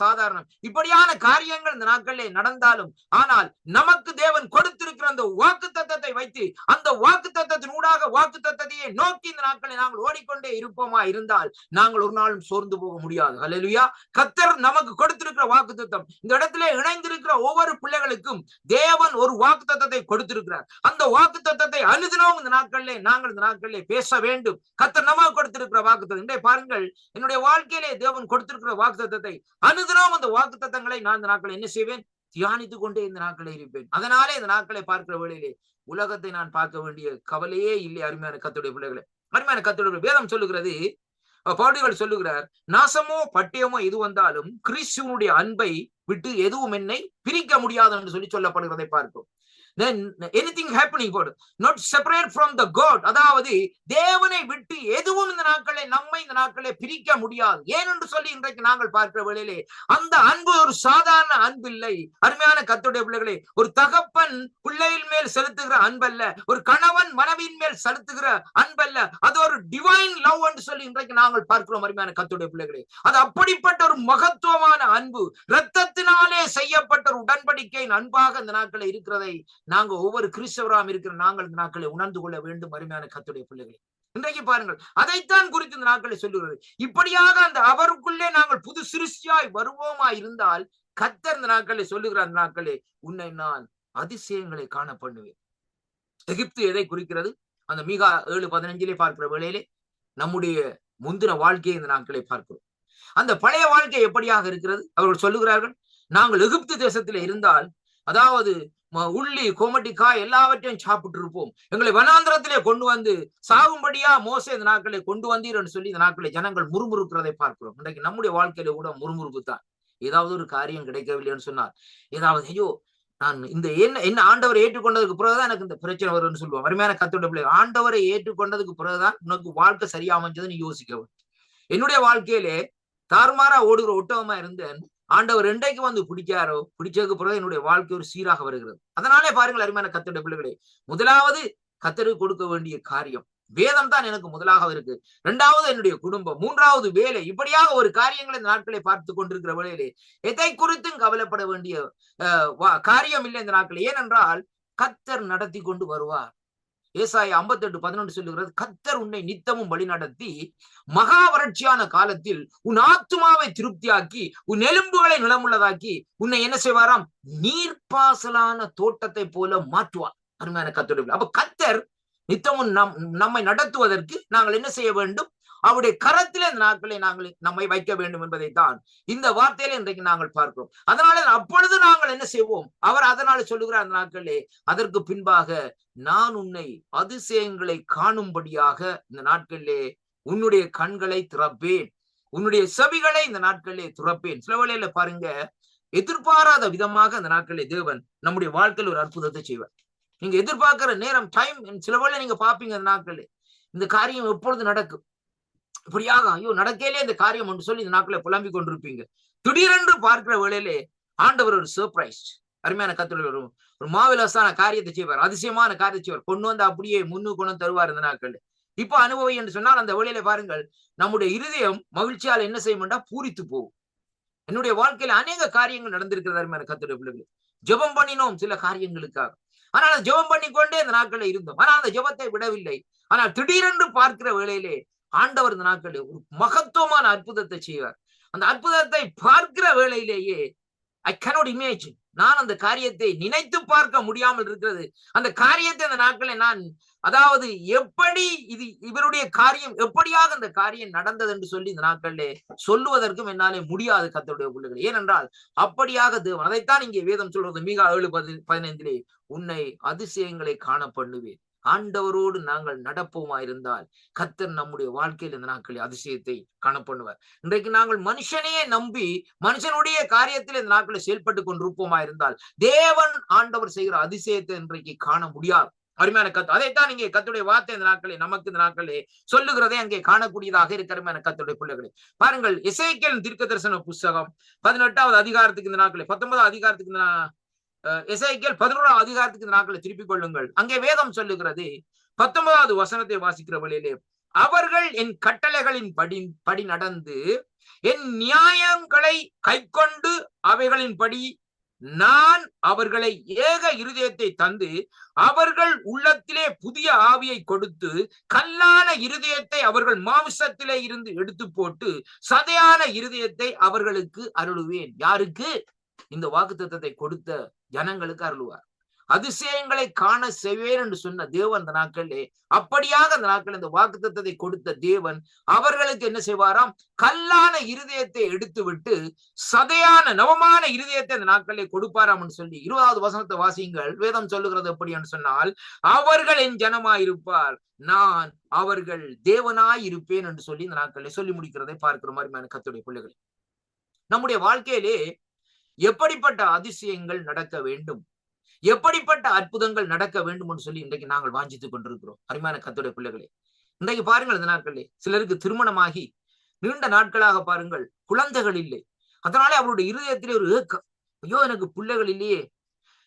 சாதாரணம். இப்படியான காரியங்கள் இந்த நாட்களிலே நடந்தாலும், ஆனால் நமக்கு தேவன் கொடுத்திருக்கிற அந்த வாக்கு தத்தத்தை வைத்து, அந்த வாக்கு தத்தத்தின் ஊடாக வாக்கு தத்தத்தையே நோக்கி இந்த நாட்களை நாங்கள் ஓடிக்கொண்டே இருப்போமா இருந்தால் நாங்கள் ஒரு நாளும் சோர்ந்து போக முடியாது. ஹல்லேலூயா. கர்த்தர் நமக்கு கொடுத்திருக்கிற வாக்கு தத்தம், இந்த இடத்திலே இணைந்திருக்கிற ஒவ்வொரு பிள்ளைகளுக்கும் தேவன் ஒரு வாக்கு தத்தத்தை கொடுத்திருக்கிறார். அந்த வாக்கு தத்தத்தை அனுதினமும் இந்த நாட்களிலே நாங்கள் இந்த நாட்களிலே பேச வேண்டும். கர்த்தர் நமக்கு கொடுத்திருக்கிற வாக்கு தத்தம் பாருங்கள், என்னுடைய வாழ்க்கையிலே தேவன் கொடுத்திருக்கிற வாக்குத்தத்தத்தை அனுதினமும் அந்த வாக்குத்தத்தங்களை நான் இந்த நாட்களை என்ன செய்வேன்? தியானித்துக் கொண்டே இந்த நாட்களை இருப்பேன். அதனாலே இந்த நாட்களை பார்க்கிற வேளையிலே உலகத்தை நான் பார்க்க வேண்டிய கவலையே இல்லை. அருமையான கர்த்தருடைய பிள்ளைகளே, அருமையான கர்த்தருடைய வேதம் சொல்லுகிறது, பவுலடிகள் சொல்லுகிறார், நாசமோ பட்டயமோ எது வந்தாலும் கிறிஸ்துவனுடைய அன்பை விட்டு எதுவும் என்னை பிரிக்க முடியாது என்று சொல்லி சொல்லப்படுகிறதை பார்க்கும். Then anything happening for not separate from the God, அதாவது தேவனை விட்டு எதுவும் இந்த நாட்களை நம்மை இந்த நாட்களை பிரிக்க முடியாது. ஏனென்று சொல்லி இன்றைக்கு நாங்கள் பார்க்கிற வேளையிலே அந்த அன்பு ஒரு சாதாரண அன்பு இல்லை. அருமையான கர்த்தருடைய பிள்ளைகளே, ஒரு தகப்பன் பிள்ளையின் மேல் செலுத்துகிற அன்பல்ல, ஒரு கணவன் மனைவியின் மேல் செலுத்துகிற அன்பல்ல, அது ஒரு டிவைன் லவ் என்று சொல்லி இன்றைக்கு நாங்கள் பார்க்கிறோம். அருமையான கர்த்தருடைய பிள்ளைகளே, அது அப்படிப்பட்ட ஒரு மகத்துவமான அன்பு, இரத்தத்தினாலே செய்யப்பட்ட ஒரு உடன்படிக்கையின் அன்பாக இந்த நாட்களை இருக்கிறதை நாங்க ஒவ்வொரு கிறிஸ்தவராம் இருக்கிற நாங்கள் இந்த நாட்களை உணர்ந்து கொள்ள வேண்டும். அருமையான கர்த்தருடைய பிள்ளைகளே, இன்றைக்கு பாருங்கள், அதைத்தான் குறித்து இந்த நாட்களை சொல்லுகிறது. இப்படியாக அந்த அவருக்குள்ளே நாங்கள் புது சிருஷ்டியாய் வருவோமா இருந்தால் கர்த்தர் இந்த நாட்களை சொல்லுகிற அந்த நாட்களே உன்னை நான் அதிசயங்களை காண பண்ணுவேன். எகிப்து எதை குறிக்கிறது? அந்த மீகா 7:15 பார்க்கிற வேளையிலே நம்முடைய முந்தின வாழ்க்கையை இந்த நாட்களை பார்க்கிறோம். அந்த பழைய வாழ்க்கை எப்படியாக இருக்கிறது? அவர்கள் சொல்லுகிறார்கள், நாங்கள் எகிப்து தேசத்திலே இருந்தால், அதாவது உள்ளி கோமட்டிக்காய் எல்லாவற்றையும் சாப்பிட்டு இருப்போம், எங்களை வனாந்திரத்திலே கொண்டு வந்து சாகும்படியா மோசே இந்த நாட்களை கொண்டு வந்தீர் என்று சொல்லி இந்த நாட்களை ஜனங்கள் முறுமுறுக்கிறதை பார்க்கிறோம். இன்றைக்கு நம்முடைய வாழ்க்கையில கூட முறுமுறுப்பு தான். ஏதாவது ஒரு காரியம் கிடைக்கவில்லைன்னு சொன்னார், ஏதாவது ஐயோ நான் இந்த என்ன ஆண்டவரை ஏற்றுக்கொண்டதுக்கு பிறகுதான் எனக்கு இந்த பிரச்சனை வரும்னு சொல்லுவோம். அருமையான கர்த்தருடைய பிள்ளை, ஆண்டவரை ஏற்றுக்கொண்டதுக்கு பிறகுதான் உனக்கு வாழ்க்கை சரியா அமைஞ்சது நீ யோசிக்கவும். என்னுடைய வாழ்க்கையிலே தாறுமாறா ஓடுகிற ஒட்டகமா இருந்தேன், ஆண்டவர் இன்றைக்கு வந்து பிடிக்காரோ, பிடிச்சதுக்கு பிறகு என்னுடைய வாழ்க்கை ஒரு சீராக வருகிறது. அதனாலே பாருங்கள் அருமையான கர்த்தருடைய பிள்ளைகளே, முதலாவது கர்த்தருக்கு கொடுக்க வேண்டிய காரியம் வேதம் தான் எனக்கு முதலாக இருக்கு, இரண்டாவது என்னுடைய குடும்பம், மூன்றாவது வேலை. இப்படியாக ஒரு காரியங்களை இந்த நாட்களை பார்த்து கொண்டிருக்கிற வேளையிலே எதை குறித்தும் கவலைப்பட வேண்டிய காரியம் இல்லை இந்த நாட்கள். ஏனென்றால் கர்த்தர் நடத்தி கொண்டு வருவார். ஏசாயா 58:11 சொல்லுகிறது, கர்த்தர் உன்னை நித்தமும் வழி நடத்தி மகா வறட்சியான காலத்தில் உன் ஆத்துமாவை திருப்தியாக்கி உன் எலும்புகளை நிலமுள்ளதாக்கி உன்னை என்ன செய்வாராம்? நீர்ப்பாசலான தோட்டத்தை போல மாற்றுவார். அருமையான கர்த்தருடைய அப்ப கர்த்தர் நித்தமும் நம்மை நடத்துவதற்கு நாங்கள் என்ன செய்ய வேண்டும்? அவருடைய கரத்திலே இந்த நாட்களை நாங்கள் நம்மை வைக்க வேண்டும் என்பதைத்தான் இந்த வார்த்தையில இன்றைக்கு நாங்கள் பார்க்கிறோம். அதனால அப்பொழுது நாங்கள் என்ன செய்வோம்? அவர் அதனால சொல்லுகிறார் அந்த நாட்களே, அதற்கு பின்பாக நான் உன்னை அதிசயங்களை காணும்படியாக இந்த நாட்களிலே உன்னுடைய கண்களை திறப்பேன், உன்னுடைய செவிகளை இந்த நாட்களிலே திறப்பேன். சில வேளையில பாருங்க, எதிர்பாராத விதமாக இந்த நாட்களிலே தேவன் நம்முடைய வாழ்க்கையில் ஒரு அற்புதத்தை செய்வார். நீங்க எதிர்பார்க்கிற நேரம் டைம் சில வேளை நீங்க பாப்பீங்க அந்த நாட்களே, இந்த காரியம் எப்பொழுது நடக்கும், இப்படியாக ஐயோ நடக்கையிலே இந்த காரியம் என்று சொல்லி இந்த நாட்களை புலம்பிக் கொண்டிருப்பீங்க. திடீரென்று பார்க்கிற வேளையிலே ஆண்டவர் ஒரு சர்ப்ரைஸ், அருமையான கர்த்தருடைய ஒரு மாவிலாசான காரியத்தை செய்வார், அதிசயமான காரியத்தை செய்வார், கொண்டு வந்து அப்படியே முன்னுக்கு கொண்டு தருவார் இந்த நாட்கள். இப்ப அனுபவி என்று சொன்னால் அந்த வேளையில பாருங்கள், நம்முடைய இருதயம் மகிழ்ச்சியால் என்ன செய்யும்டா பூரித்து போகும். என்னுடைய வாழ்க்கையில அநேக காரியங்கள் நடந்திருக்கிறது அருமையான கர்த்தருடைய பிள்ளைகள். ஜெபம் பண்ணினோம் சில காரியங்களுக்காக, ஆனால் ஜெபம் பண்ணிக்கொண்டே இந்த நாட்களை இருந்தோம், ஆனால் அந்த ஜெபத்தை விடவில்லை. ஆனால் திடீரென்று பார்க்கிற வேளையிலே ஆண்டவர் இந்த நாட்களில் ஒரு மகத்துவமான அற்புதத்தை செய்வார். அந்த அற்புதத்தை பார்க்கிற வேளையிலேயே ஐ கேனாட் இமேஜின், நான் அந்த காரியத்தை நினைத்து பார்க்க முடியாமல் இருக்கிறது. அந்த காரியத்தை அந்த நாட்களை நான், அதாவது எப்படி இது இவருடைய காரியம், எப்படியாக அந்த காரியம் நடந்தது என்று சொல்லி இந்த நாட்களிலே சொல்லுவதற்கும் என்னாலே முடியாது கர்த்தருடைய பிள்ளைகள். ஏனென்றால் அப்படியாக தேவன், அதைத்தான் இங்கே வேதம் சொல்றது, மீகா 7:15 உன்னை அதிசயங்களை காண பண்ணுவேன். ஆண்டவரோடு நாங்கள் நடப்போமா இருந்தால் கர்த்தர் நம்முடைய வாழ்க்கையில் இந்த நாட்களில் அதிசயத்தை காணப்படுவார். இன்றைக்கு நாங்கள் மனுஷனையே நம்பி மனுஷனுடைய காரியத்தில் இந்த நாட்களில் செயல்பட்டு கொண்டிருப்போமா இருந்தால் தேவன் ஆண்டவர் செய்கிற அதிசயத்தை இன்றைக்கு காண முடியாது. அருமையான கத்து, அதைத்தான் இங்கே கர்த்தருடைய வார்த்தை இந்த நாட்களே நமக்கு இந்த நாட்களே சொல்லுகிறதே அங்கே காணக்கூடியதாக இருக்க அருமையான கர்த்தருடைய பிள்ளைகளே. பாருங்கள், எசேக்கியேல் தீர்க்கதரிசன புஸ்தகம் 18வது அதிகாரத்துக்கு இந்த நாட்களே, 19வது அதிகாரத்துக்கு எசேக்கியேல் 11வது அதிகாரத்துக்கு இந்த நாட்களை திருப்பிக் கொள்ளுங்கள். அங்கே வேதம் சொல்லுகிறது, 19வது வசனத்தை வாசிக்கிற வழியிலே, அவர்கள் என் கட்டளைகளின் படி நடந்து என் நியாயங்களை கைக்கொண்டு அவைகளின்படி நான் அவர்களை ஏக இருதயத்தை தந்து அவர்கள் உள்ளத்திலே புதிய ஆவியை கொடுத்து கல்லான இருதயத்தை அவர்கள் மாமிசத்திலே இருந்து எடுத்து போட்டு சதையான இருதயத்தை அவர்களுக்கு அருளுவேன். யாருக்கு? இந்த வாக்குத்தத்தத்தை கொடுத்த ஜனங்களுக்கு அருளுவார். அதிசயங்களை காண செய்வேன் என்று சொன்ன தேவன் அந்த நாட்களிலே, அப்படியாக அந்த நாட்கள் இந்த வாக்குத்தத்தத்தை கொடுத்த தேவன் அவர்களுக்கு என்ன செய்வாராம்? கல்லான இருதயத்தை எடுத்து விட்டு சதையான நவமான இருதயத்தை அந்த நாட்களிலே கொடுப்பாராம் என்று சொல்லி 20வது வசனத்தை வாசியுங்கள். வேதம் சொல்லுகிறது எப்படி என்று சொன்னால், அவர்கள் என் ஜனமாயிருப்பார், நான் அவர்கள் தேவனாய் இருப்பேன் என்று சொல்லி இந்த நாட்களிலே சொல்லி முடிக்கிறதை பார்க்கிற மாதிரி கர்த்தருடைய பிள்ளைகள், நம்முடைய வாழ்க்கையிலே எப்படிப்பட்ட அதிசயங்கள் நடக்க வேண்டும், எப்படிப்பட்ட அற்புதங்கள் நடக்க வேண்டும் என்று சொல்லி இன்றைக்கு நாங்கள் வாஞ்சித்துக் கொண்டிருக்கிறோம் அருமையான கர்த்தருடைய பிள்ளைகளே. இன்றைக்கு பாருங்கள், இந்த நாட்களிலே சிலருக்கு திருமணமாகி நீண்ட நாட்களாக பாருங்கள் குழந்தைகள் இல்லை. அதனாலே அவருடைய இருதயத்திலே ஒரு ஏக்கம், ஐயோ எனக்கு பிள்ளைகள் இல்லையே,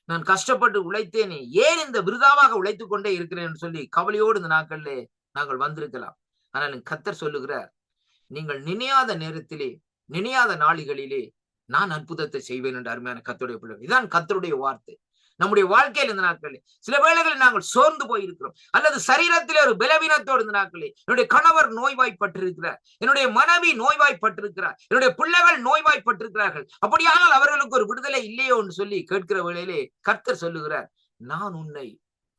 நான் கஷ்டப்பட்டு உழைத்தேனே, ஏன் இந்த விருதாவாக உழைத்துக் கொண்டே இருக்கிறேன் என்று சொல்லி கவலையோடு இந்த நாட்களிலே நாங்கள் வந்திருக்கலாம். ஆனால் கர்த்தர் சொல்லுகிறார், நீங்கள் நினையாத நேரத்திலே நினையாத நாளிகளிலே நான் அற்புதத்தை செய்வேன் என்று அருமையான கர்த்தருடைய பிள்ளைகள். இதுதான் கர்த்தருடைய வார்த்தை. நம்முடைய வாழ்க்கையில் இந்த நாட்களில் சில வேளைகளில் நாங்கள் சோர்ந்து போயிருக்கிறோம், அல்லது சரீரத்திலே ஒரு பலவீனத்தோடு இந்த நாட்களில் என்னுடைய கணவர் நோய்வாய்ப்பட்டிருக்கிறார், என்னுடைய மனைவி நோய்வாய்ப்பட்டிருக்கிறார், என்னுடைய பிள்ளைகள் நோய்வாய்ப்பட்டிருக்கிறார்கள், அப்படியானால் அவர்களுக்கு ஒரு விடுதலை இல்லையோ என்று சொல்லி கேட்கிற வேளையிலே கர்த்தர் சொல்லுகிறார், நான் உன்னை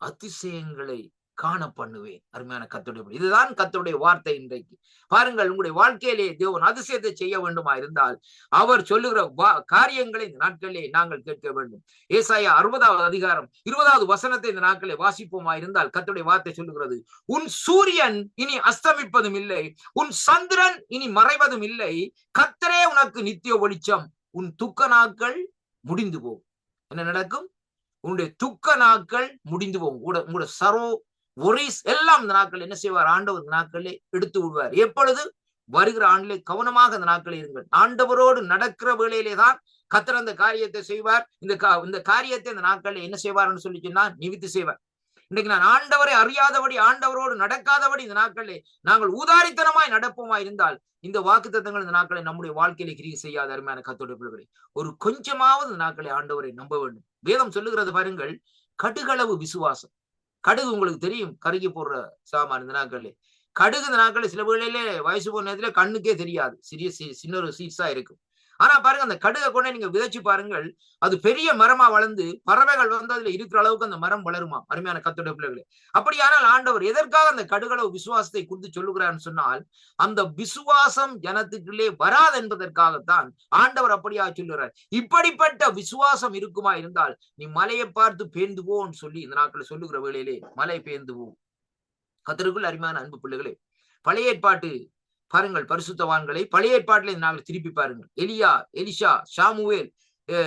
அதிசயங்களை காண பண்ணுவேன். அருமையான கர்த்தருடைய, இதுதான் கர்த்தருடைய வார்த்தை. இன்றைக்கு பாருங்கள், உங்களுடைய வாழ்க்கையிலே தேவன் அதிசயத்தை செய்ய வேண்டுமா இருந்தால் அவர் சொல்லுகிற காரியங்களை இந்த நாட்களிலே நாங்கள் கேட்க வேண்டும். ஏசாயா 60வது அதிகாரம் 20வது வசனத்தை இந்த நாட்களை வாசிப்போமா இருந்தால் கர்த்தருடைய வார்த்தை சொல்லுகிறது, உன் சூரியன் இனி அஸ்தமிப்பதும் இல்லை, உன் சந்திரன் இனி மறைவதும் இல்லை, கர்த்தரே உனக்கு நித்திய வெளிச்சம், உன் துக்க நாட்கள் முடிந்து போகும். என்ன நடக்கும்? உன்னுடைய துக்க நாட்கள் முடிந்து போகும். உங்களோட சரோ ஒரிஸ் எல்லாம் இந்த நாட்கள் என்ன செய்வார்? ஆண்டவர் இந்த நாட்களிலே எடுத்து விடுவார். எப்பொழுது? வருகிற ஆண்டிலே கவனமாக இந்த நாட்களில் இருங்கள். ஆண்டவரோடு நடக்கிற வேளையிலே தான் கர்த்தர் அந்த காரியத்தை செய்வார். இந்த காரியத்தை இந்த நாட்களில் என்ன செய்வார்னு சொல்லி சொன்னா நிவித்து செய்வார். இன்னைக்கு நான் ஆண்டவரை அறியாதபடி, ஆண்டவரோடு நடக்காதபடி இந்த நாட்களிலே நாங்கள் ஊதாரித்தனமாய் நடப்போமா இருந்தால் இந்த வாக்குத்தத்தங்கள் இந்த நாட்களை நம்முடைய வாழ்க்கையில கிரியை செய்யாத அருமையான கர்த்தருடைய பிள்ளைகளே, ஒரு கொஞ்சமாவது இந்த நாட்களை ஆண்டவரை நம்ப வேண்டும். வேதம் சொல்லுகிறது பாருங்கள், கடுகளவு விசுவாசம். கடுகு உங்களுக்கு தெரியும், கருகி போடுற சாமான். இந்த நாட்களே கடுகு இந்த நாட்களில் சில வேளையிலே வயசு போன நேரத்துல கண்ணுக்கே தெரியாது, சின்ன ஒரு சீட்ஸா இருக்கும். ஆனா பாருங்க, அந்த கடுகை கொண்டே நீங்க விதைச்சு பாருங்கள், அது பெரிய மரமா வளர்ந்து பறவைகள் வந்து அதுல இருக்கிற அளவுக்கு அந்த மரம் வளருமா அருமையான கர்த்தருடைய பிள்ளைகளே. அப்படியானால் ஆண்டவர் எதற்காக அந்த கடுகளவு விசுவாசத்தை குறித்து சொல்லுகிறான்னு சொன்னால், அந்த விசுவாசம் ஜனத்துக்குள்ளே வராது என்பதற்காகத்தான் ஆண்டவர் அப்படியா சொல்லுகிறார். இப்படிப்பட்ட விசுவாசம் இருக்குமா இருந்தால் நீ மலையை பார்த்து பேர்ந்து போன்னு சொல்லி இந்த நாட்களை சொல்லுகிற வேளையிலே மலை பேர்ந்து போ. கர்த்தருக்குள் அருமையான அன்பு பிள்ளைகளே, பழைய ஏற்பாட்டு பாருங்கள், பரிசுத்தவான்களை பழைய ஏற்பாட்டில் நாங்கள் திருப்பி பாருங்கள். எலியா, எலிஷா, சாமுவேல்,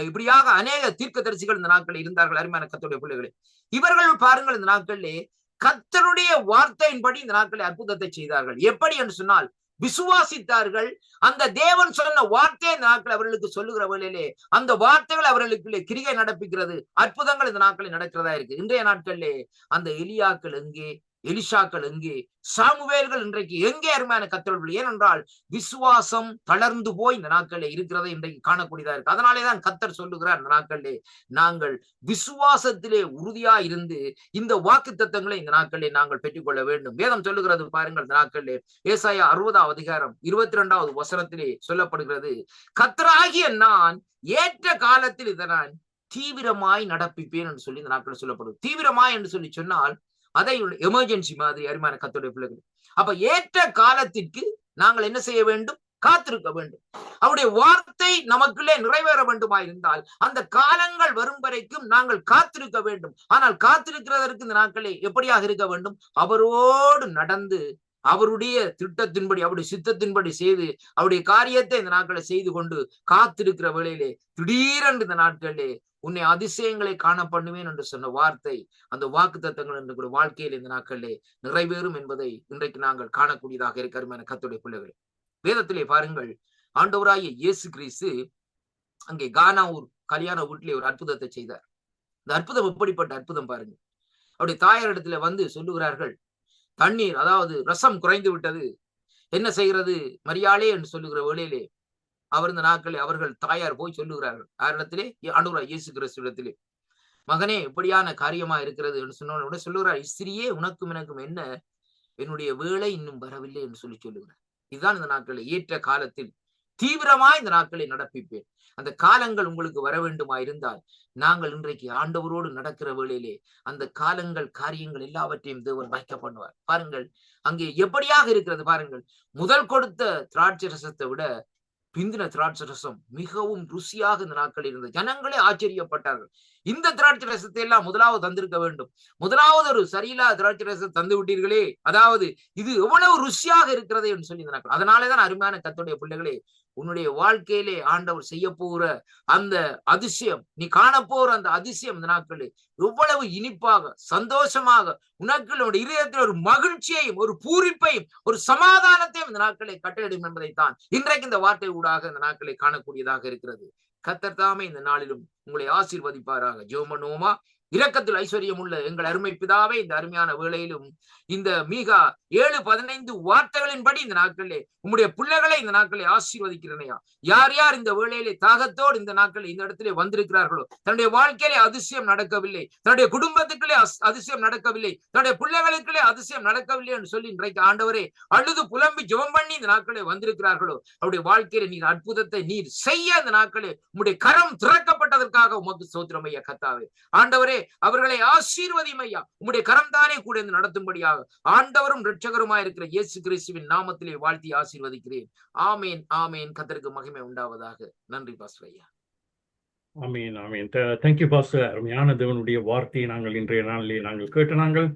இப்படியாக அநேக தீர்க்கதரிசிகள் இந்த நாட்களில் இருந்தார்கள் அருமையான கர்த்தருடைய பிள்ளைகளே. இவர்கள் பாருங்கள் இந்த நாட்களிலே கர்த்தருடைய வார்த்தையின்படி இந்த நாட்களில் அற்புதத்தை செய்தார்கள். எப்படி என்று சொன்னால் விசுவாசித்தார்கள். அந்த தேவன் சொன்ன வார்த்தை இந்த நாட்கள் அவர்களுக்கு சொல்லுகிற வேளையிலே அந்த வார்த்தைகள் அவர்களுக்கு கிரியை நடப்பிக்கிறது, அற்புதங்கள் இந்த நாட்களில் நடக்கிறதா இருக்கு. இன்றைய நாட்களிலே அந்த எலியாக்கள் எங்கே, எலிஷாக்கள் எங்கே, சாமுவேல்கள் இன்றைக்கு எங்கே அருமையான கர்த்தர்கள்? ஏனென்றால் விசுவாசம் தளர்ந்து போய் இந்த நாட்களில் இருக்கிறதை இன்றைக்கு காணக்கூடியதா இருக்கு. அதனாலேதான் கர்த்தர் சொல்லுகிறார், இந்த நாட்களிலே நாங்கள் விசுவாசத்திலே உறுதியா இருந்து இந்த வாக்குத்தத்தங்களை இந்த நாட்களிலே நாங்கள் பெற்றுக்கொள்ள வேண்டும். வேதம் சொல்லுகிறது பாருங்கள், இந்த நாட்களிலே ஏசாயா 60ஆம் அதிகாரம் 22வது வசனத்திலே சொல்லப்படுகிறது, கர்த்தராகிய நான் ஏற்ற காலத்தில் இதை நான் தீவிரமாய் நடப்பிப்பேன் என்று சொல்லி இந்த நாட்களில் சொல்லப்படுது. தீவிரமாய் என்று சொல்லி சொன்னால் அதை எமர்ஜென்சி மாதிரி அருமையான கர்த்தருடைய பிள்ளைகள். அப்ப ஏற்ற காலத்திற்கு நாங்கள் என்ன செய்ய வேண்டும்? காத்திருக்க வேண்டும். அவருடைய வார்த்தை நமக்குள்ளே நிறைவேற வேண்டுமா இருந்தால் அந்த காலங்கள் வரும் வரைக்கும் நாங்கள் காத்திருக்க வேண்டும். ஆனால் காத்திருக்கிறதற்கு இந்த நாட்களை எப்படியாக இருக்க வேண்டும்? அவரோடு நடந்து அவருடைய திட்டத்தின்படி, அவருடைய சித்தத்தின்படி செய்து அவருடைய காரியத்தை இந்த நாட்களை செய்து கொண்டு காத்திருக்கிற வேளையிலே திடீரென்று இந்த நாட்களிலே உன்னை அதிசயங்களை காண பண்ணுவேன் என்று சொன்ன வார்த்தை, அந்த வாக்கு தத்தங்கள் என்று வாழ்க்கையில் இந்த நாட்களிலே நிறைவேறும் என்பதை இன்றைக்கு நாங்கள் காணக்கூடியதாக இருக்கிற கர்த்தருடைய பிள்ளைகளே. வேதத்திலே பாருங்கள், ஆண்டவராகிய இயேசு கிறிஸ்து அங்கே கானாவூர் கல்யாண வீட்டிலே ஒரு அற்புதத்தை செய்தார். இந்த அற்புதம் எப்படிப்பட்ட அற்புதம் பாருங்க. அவருடைய தாயாரிடத்துல வந்து சொல்லுகிறார்கள், தண்ணீர் அதாவது ரசம் குறைந்து விட்டது, என்ன செய்கிறது மரியாளே என்று சொல்லுகிற வேளையிலே அவர் இந்த நாட்களில் அவர்கள் தாயார் போய் சொல்லுகிறார்கள் யாரிடத்திலே? ஆண்டவராகிய இயேசு கிறிஸ்து இடத்திலே, மகனே இப்படியான காரியமா இருக்கிறது என்று சொன்ன சொல்லுகிறார், ஸ்திரியே உனக்கும் எனக்கும் என்ன, என்னுடைய வேலை இன்னும் வரவில்லை என்று சொல்லி சொல்லுகிறார். இதுதான் இந்த நாட்களில் ஏற்ற காலத்தில் தீவிரமாய் இந்த நாட்களை நடப்பிப்பேன். அந்த காலங்கள் உங்களுக்கு வர வேண்டுமா இருந்தால் நாங்கள் இன்றைக்கு ஆண்டவரோடு நடக்கிற வேளையிலே அந்த காலங்கள் காரியங்கள் எல்லாவற்றையும் தேவன் வைக்க பண்ணுவார். பாருங்கள் அங்கே எப்படியாக இருக்கிறது பாருங்கள். முதல் கொடுத்த திராட்சை ரசத்தை விட பிந்தின திராட்சை ரசம் மிகவும் ருசியாக இந்த நாட்கள் இருந்தது. ஜனங்களே ஆச்சரியப்பட்டார்கள். இந்த திராட்சை ரசத்தை எல்லாம் முதலாவது தந்திருக்க வேண்டும், முதலாவது ஒரு சரியில்லாத திராட்சை ரசத்தை தந்து விட்டீர்களே, அதாவது இது எவ்வளவு ருசியாக இருக்கிறது என்று சொல்லி இந்த நாட்கள். அதனாலேதான் அருமையான கர்த்தருடைய பிள்ளைகளே, உன்னுடைய வாழ்க்கையிலே ஆண்டவர் செய்ய போகிற அந்த அதிசயம், நீ காணப்போகிற அந்த அதிசயம் இந்த நாட்களே எவ்வளவு இனிப்பாக சந்தோஷமாக உனக்கு உன்னுடைய இதயத்தில் ஒரு மகிழ்ச்சியையும் ஒரு பூரிப்பையும் ஒரு சமாதானத்தையும் இந்த நாட்களை கட்டளையிடும் என்பதைத்தான் இன்றைக்கு இந்த வார்த்தை ஊடாக இந்த நாட்களை காணக்கூடியதாக இருக்கிறது. கர்த்தர் தாமே இந்த நாளிலும் உங்களை ஆசீர்வதிப்பாராக. ஜெபம் பண்ணுவோமா? இரக்கத்தில் ஐஸ்வர்யம் உள்ள எங்கள் அருமை பிதாவே, இந்த அருமையான வேளையிலும் இந்த மீகா 7:15 வார்த்தைகளின்படி இந்த நாட்களிலே உம்முடைய பிள்ளைகளை இந்த நாட்களை ஆசீர்வதிக்கிறனையா. யார் யார் இந்த வேளையிலே தாகத்தோடு இந்த நாட்களில் இந்த இடத்திலே வந்திருக்கிறார்களோ, தன்னுடைய வாழ்க்கையிலே அதிசயம் நடக்கவில்லை, தன்னுடைய குடும்பத்துக்குள்ளே அதிசயம் நடக்கவில்லை, தன்னுடைய பிள்ளைகளுக்குள்ளே அதிசயம் நடக்கவில்லை என்று சொல்லி இன்றைக்கு ஆண்டவரே அழுது புலம்பி ஜெபம் பண்ணி இந்த நாட்களே வந்திருக்கிறார்களோ, அவருடைய வாழ்க்கையில நீர் அற்புதத்தை நீர் செய்ய இந்த நாட்களே உம்முடைய கரம் திறக்கப்பட்டதற்காக உமக்கு ஸ்தோத்திரம் ஐயா. கர்த்தாவே ஆண்டவரே அவர்களை ஆசீர்வதியும் ஐயா. உம்முடைய கரம் தானே கூட நடத்தும்படியாக ஆண்டவரும் இரட்சகருமாய் இருக்கிற இயேசு கிறிஸ்துவின் நாமத்திலே வாழ்த்தி ஆசீர்வதிக்கிறேன். ஆமேன் ஆமேன். கர்த்தருக்கு மகிமை உண்டாவதாக. நன்றி பாஸ்டர் ஐயா. ஆமீன் ஆமீன். Thank you pastor. அருமையான தேவனுடைய வார்த்தையை நாங்கள் இன்றைய நாளிலே நாங்கள் கேட்ட நாங்கள்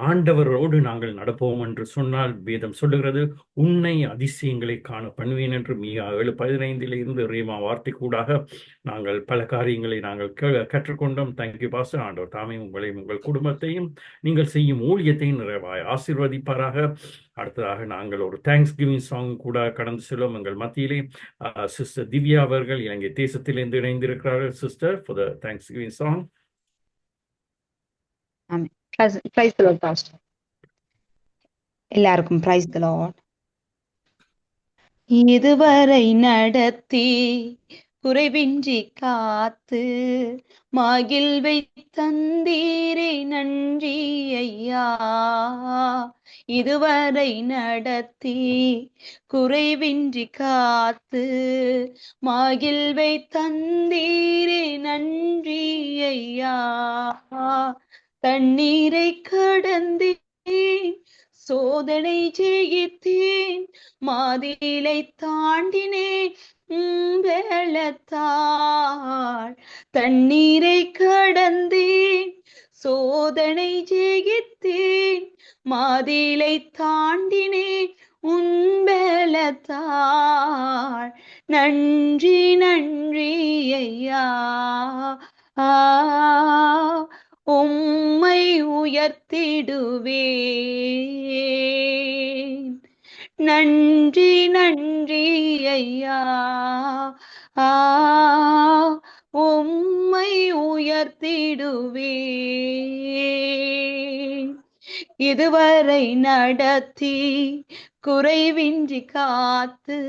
ஆண்டவரோடு நாங்கள் நடப்போம் என்று சொன்னால் வேதம் சொல்லுகிறது, உன்னை அதிசயங்களை காண பண்ணுவேன் என்று மீகா 7:15 ரீமா வார்த்தை கூடாக நாங்கள் பல காரியங்களை நாங்கள் கற்றுக்கொண்டோம். Thank you pastor. ஆண்டவர் தாமே உங்களையும் உங்கள் குடும்பத்தையும் நீங்கள் செய்யும் ஊழியத்தையும் நிறைவாய் ஆசீர்வதிப்பாராக. அடுத்ததாக நாங்கள் ஒரு தேங்க்ஸ் கிவிங் சாங் கூட கடந்து செல்லும். எங்கள் மத்தியிலே சிஸ்டர் திவ்யா அவர்கள் இலங்கை தேசத்திலிருந்து இணைந்திருக்கிறார்கள். Sister, for the thanksgiving song. ஆமென். Praise the Lord pastor. எல்லாருக்கும் பிரைஸ் தி லார்ட். இதுவரை நடத்தி குறைவின்றி காத்து மகிழ்வை தந்தீரே நன்றி ஐயா. இதுவரை நடத்தி குறைவின்றி காத்து மகிழ்வை தந்தீரே நன்றி ஐயா. தண்ணீரை கடந்தேன், சோதனை ஜெயித்தேன், மாதிலை தாண்டினேன் வெள்ளத்தாள். தண்ணீரை கடந்தேன், சோதனை ஜெயித்தேன், மாதிலை தாண்டினேன் உன்பலத்தாள். நன்றி நன்றி ஐயா. உம்மை உயர்த்திடுவேன். நன்றி நன்றி ஐயா. உம்மை உயர்த்திடுவேன். இதுவரை நடத்தி குறைவின்றி காத்து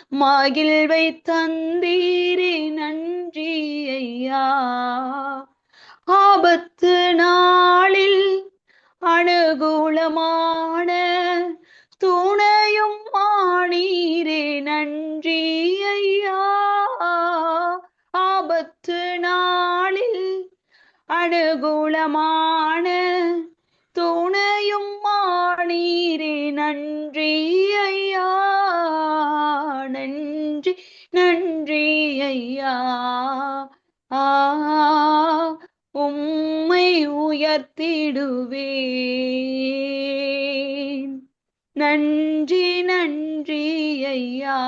மகிழ்வை தந்தீரே நன்றி ஐயா. ஆபத்து நாளில் அனுகூலமான துணையும் ஆனீரே நன்றி ஐயா. ஆபத்து நாளில் அனுகூலமான துணையும் ஆனீரே நன்றி ஐயா. நன்றி நன்றி ஐயா. உம்மை உயர்த்திடுவேன். நன்றி நன்றி ஐயா.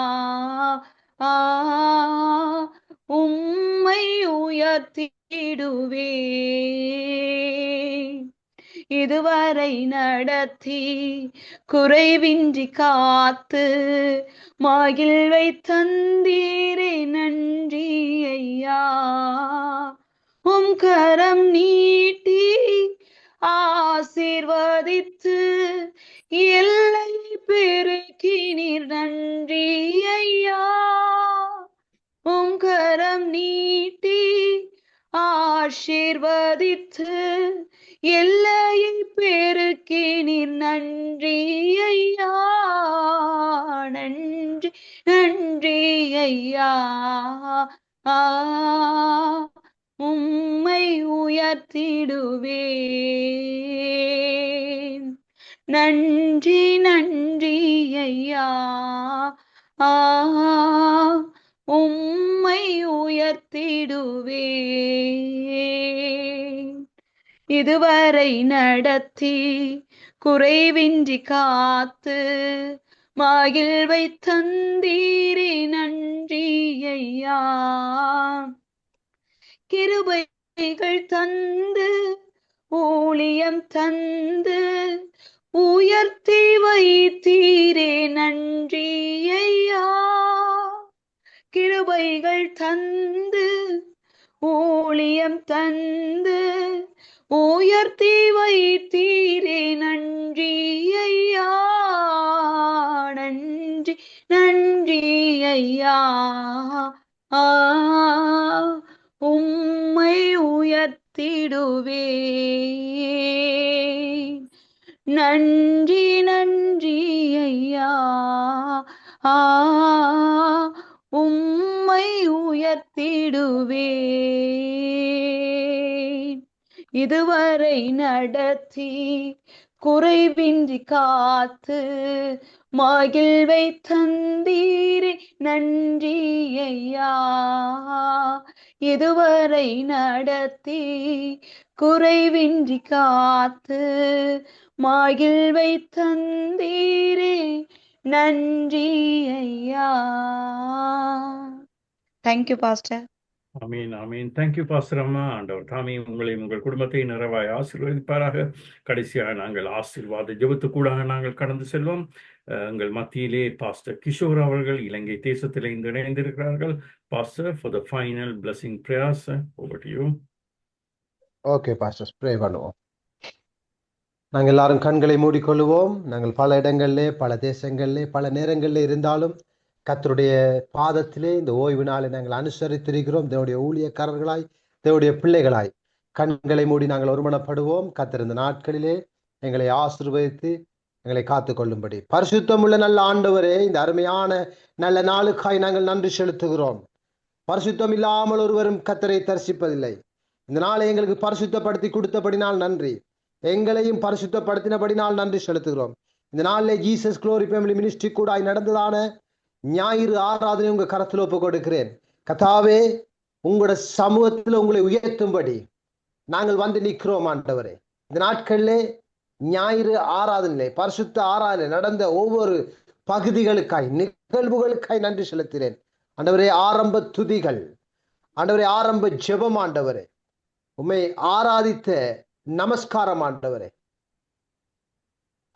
உம்மை உயர்த்திடுவேன். இதுவரை நடத்தி குறைவின்றி காத்து மகிழ்வை தந்தீரே நன்றி ஐயா. உம் கரம் நீட்டி ஆசீர்வதித்து எல்லை பெருக்கினீர் நன்றி ஐயா. உம் கரம் நீட்டி ஆசீர்வதித்து எல்லையை பெருக்கினீர் நன்றி ஐயா. நன்றி நன்றி ஐயா. உம்மை உயர்த்திடுவேன். நன்றி நன்றி ஐயா. உம்மை உயர்த்திடுவேன். இதுவரை நடத்தி குறைவின்றி காத்து மகிழ்வை தந்தீரே நன்றி ஐயா. கிருபைகள் தந்து ஊழியம் தந்து உயர்த்தி வைத்தீரே நன்றி ஐயா. கிருபைகள் தந்து ஊழியம் தந்து உயர்த்தி வைத்தீரே நன்றி ஐயா. நன்றி நன்றி ஐயா. உம்மை உயர்த்திடுவேன். நன்றி நன்றி ஐயா. உம்மை உயர்த்திடுவேன். இதுவரை நடத்தி குறைவின்றி காத்து மகிழ்வை தந்தீரே நன்றி ஐயா. இதுவரை நடத்தி குறைவின்றி காத்து மகிழ்வை தந்தீரே நன்றி ஐயா. Thank you pastor. ஆமீன் ஆமீன். தேங்க்யூ பாஸ்டர் அம்மா. ஆண்டவர் தாமே உங்களையும் உங்கள் குடும்பத்தை நிறைவாய் ஆசீர்வதிப்பாராக. கடைசியாக நாங்கள் ஆசீர்வாத ஜெபத்துக்கூடாக நாங்கள் கடந்து செல்வோம். எங்கள் மத்தியிலே பாஸ்டர் கிஷோர் அவர்கள் இலங்கை தேசத்தில் இணைந்திருக்கிறார்கள். Pastor, for the final blessing prayers, over to you. Okay pastor, pray பண்ணுவோம். நாங்கள் எல்லாரும் கண்களை மூடிக்கொள்வோம். நாங்கள் பல இடங்களிலே, பல தேசங்களிலே, பல நேரங்களிலே இருந்தாலும் கர்த்தருடைய பாதத்திலே இந்த ஓய்வு நாளை நாங்கள் அனுசரித்திருக்கிறோம். தேவனுடைய ஊழியக்காரர்களாய், தேவனுடைய பிள்ளைகளாய் கண்களை மூடி நாங்கள் ஒருமனப்படுவோம். கர்த்தர் இந்த நாட்களிலே எங்களை ஆசீர்வதித்து எங்களை காத்து கொள்ளும்படி. பரிசுத்தமுள்ள நல்ல ஆண்டவரே, இந்த அருமையான நல்ல நாளுக்காய் நாங்கள் நன்றி செலுத்துகிறோம். பரிசுத்தம் இல்லாமல் ஒருவரும் கர்த்தரை தரிசிப்பதில்லை. இந்த நாளை எங்களுக்கு பரிசுத்தப்படுத்தி கொடுத்தபடினால் நன்றி. எங்களையும் பரிசுத்தப்படுத்தினபடினால் நன்றி செலுத்துகிறோம். இந்த நாளிலே ஜீசஸ் குளோரி ஃபேமிலி மினிஸ்ட்ரி கூட நடந்ததான ஞாயிறு ஆராதனை உங்க கரத்தில் ஒப்பு கொடுக்கிறேன். கர்த்தாவே, உங்களோட சமூகத்தில் உங்களை உயர்த்தும்படி நாங்கள் வந்து நிற்கிறோம் ஆண்டவரே. இந்த நாட்களிலே ஞாயிறு ஆராதனை, பரிசுத்த ஆராதனை நடந்த ஒவ்வொரு பகுதிகளுக்காய், நிகழ்வுகளுக்காய் நன்றி செலுத்துகிறேன் ஆண்டவரே. ஆரம்ப துதிகள் ஆண்டவரே, ஆரம்ப ஜெபம் ஆண்டவரே, உம்மை ஆராதித்த நமஸ்காரம் ஆண்டவரே,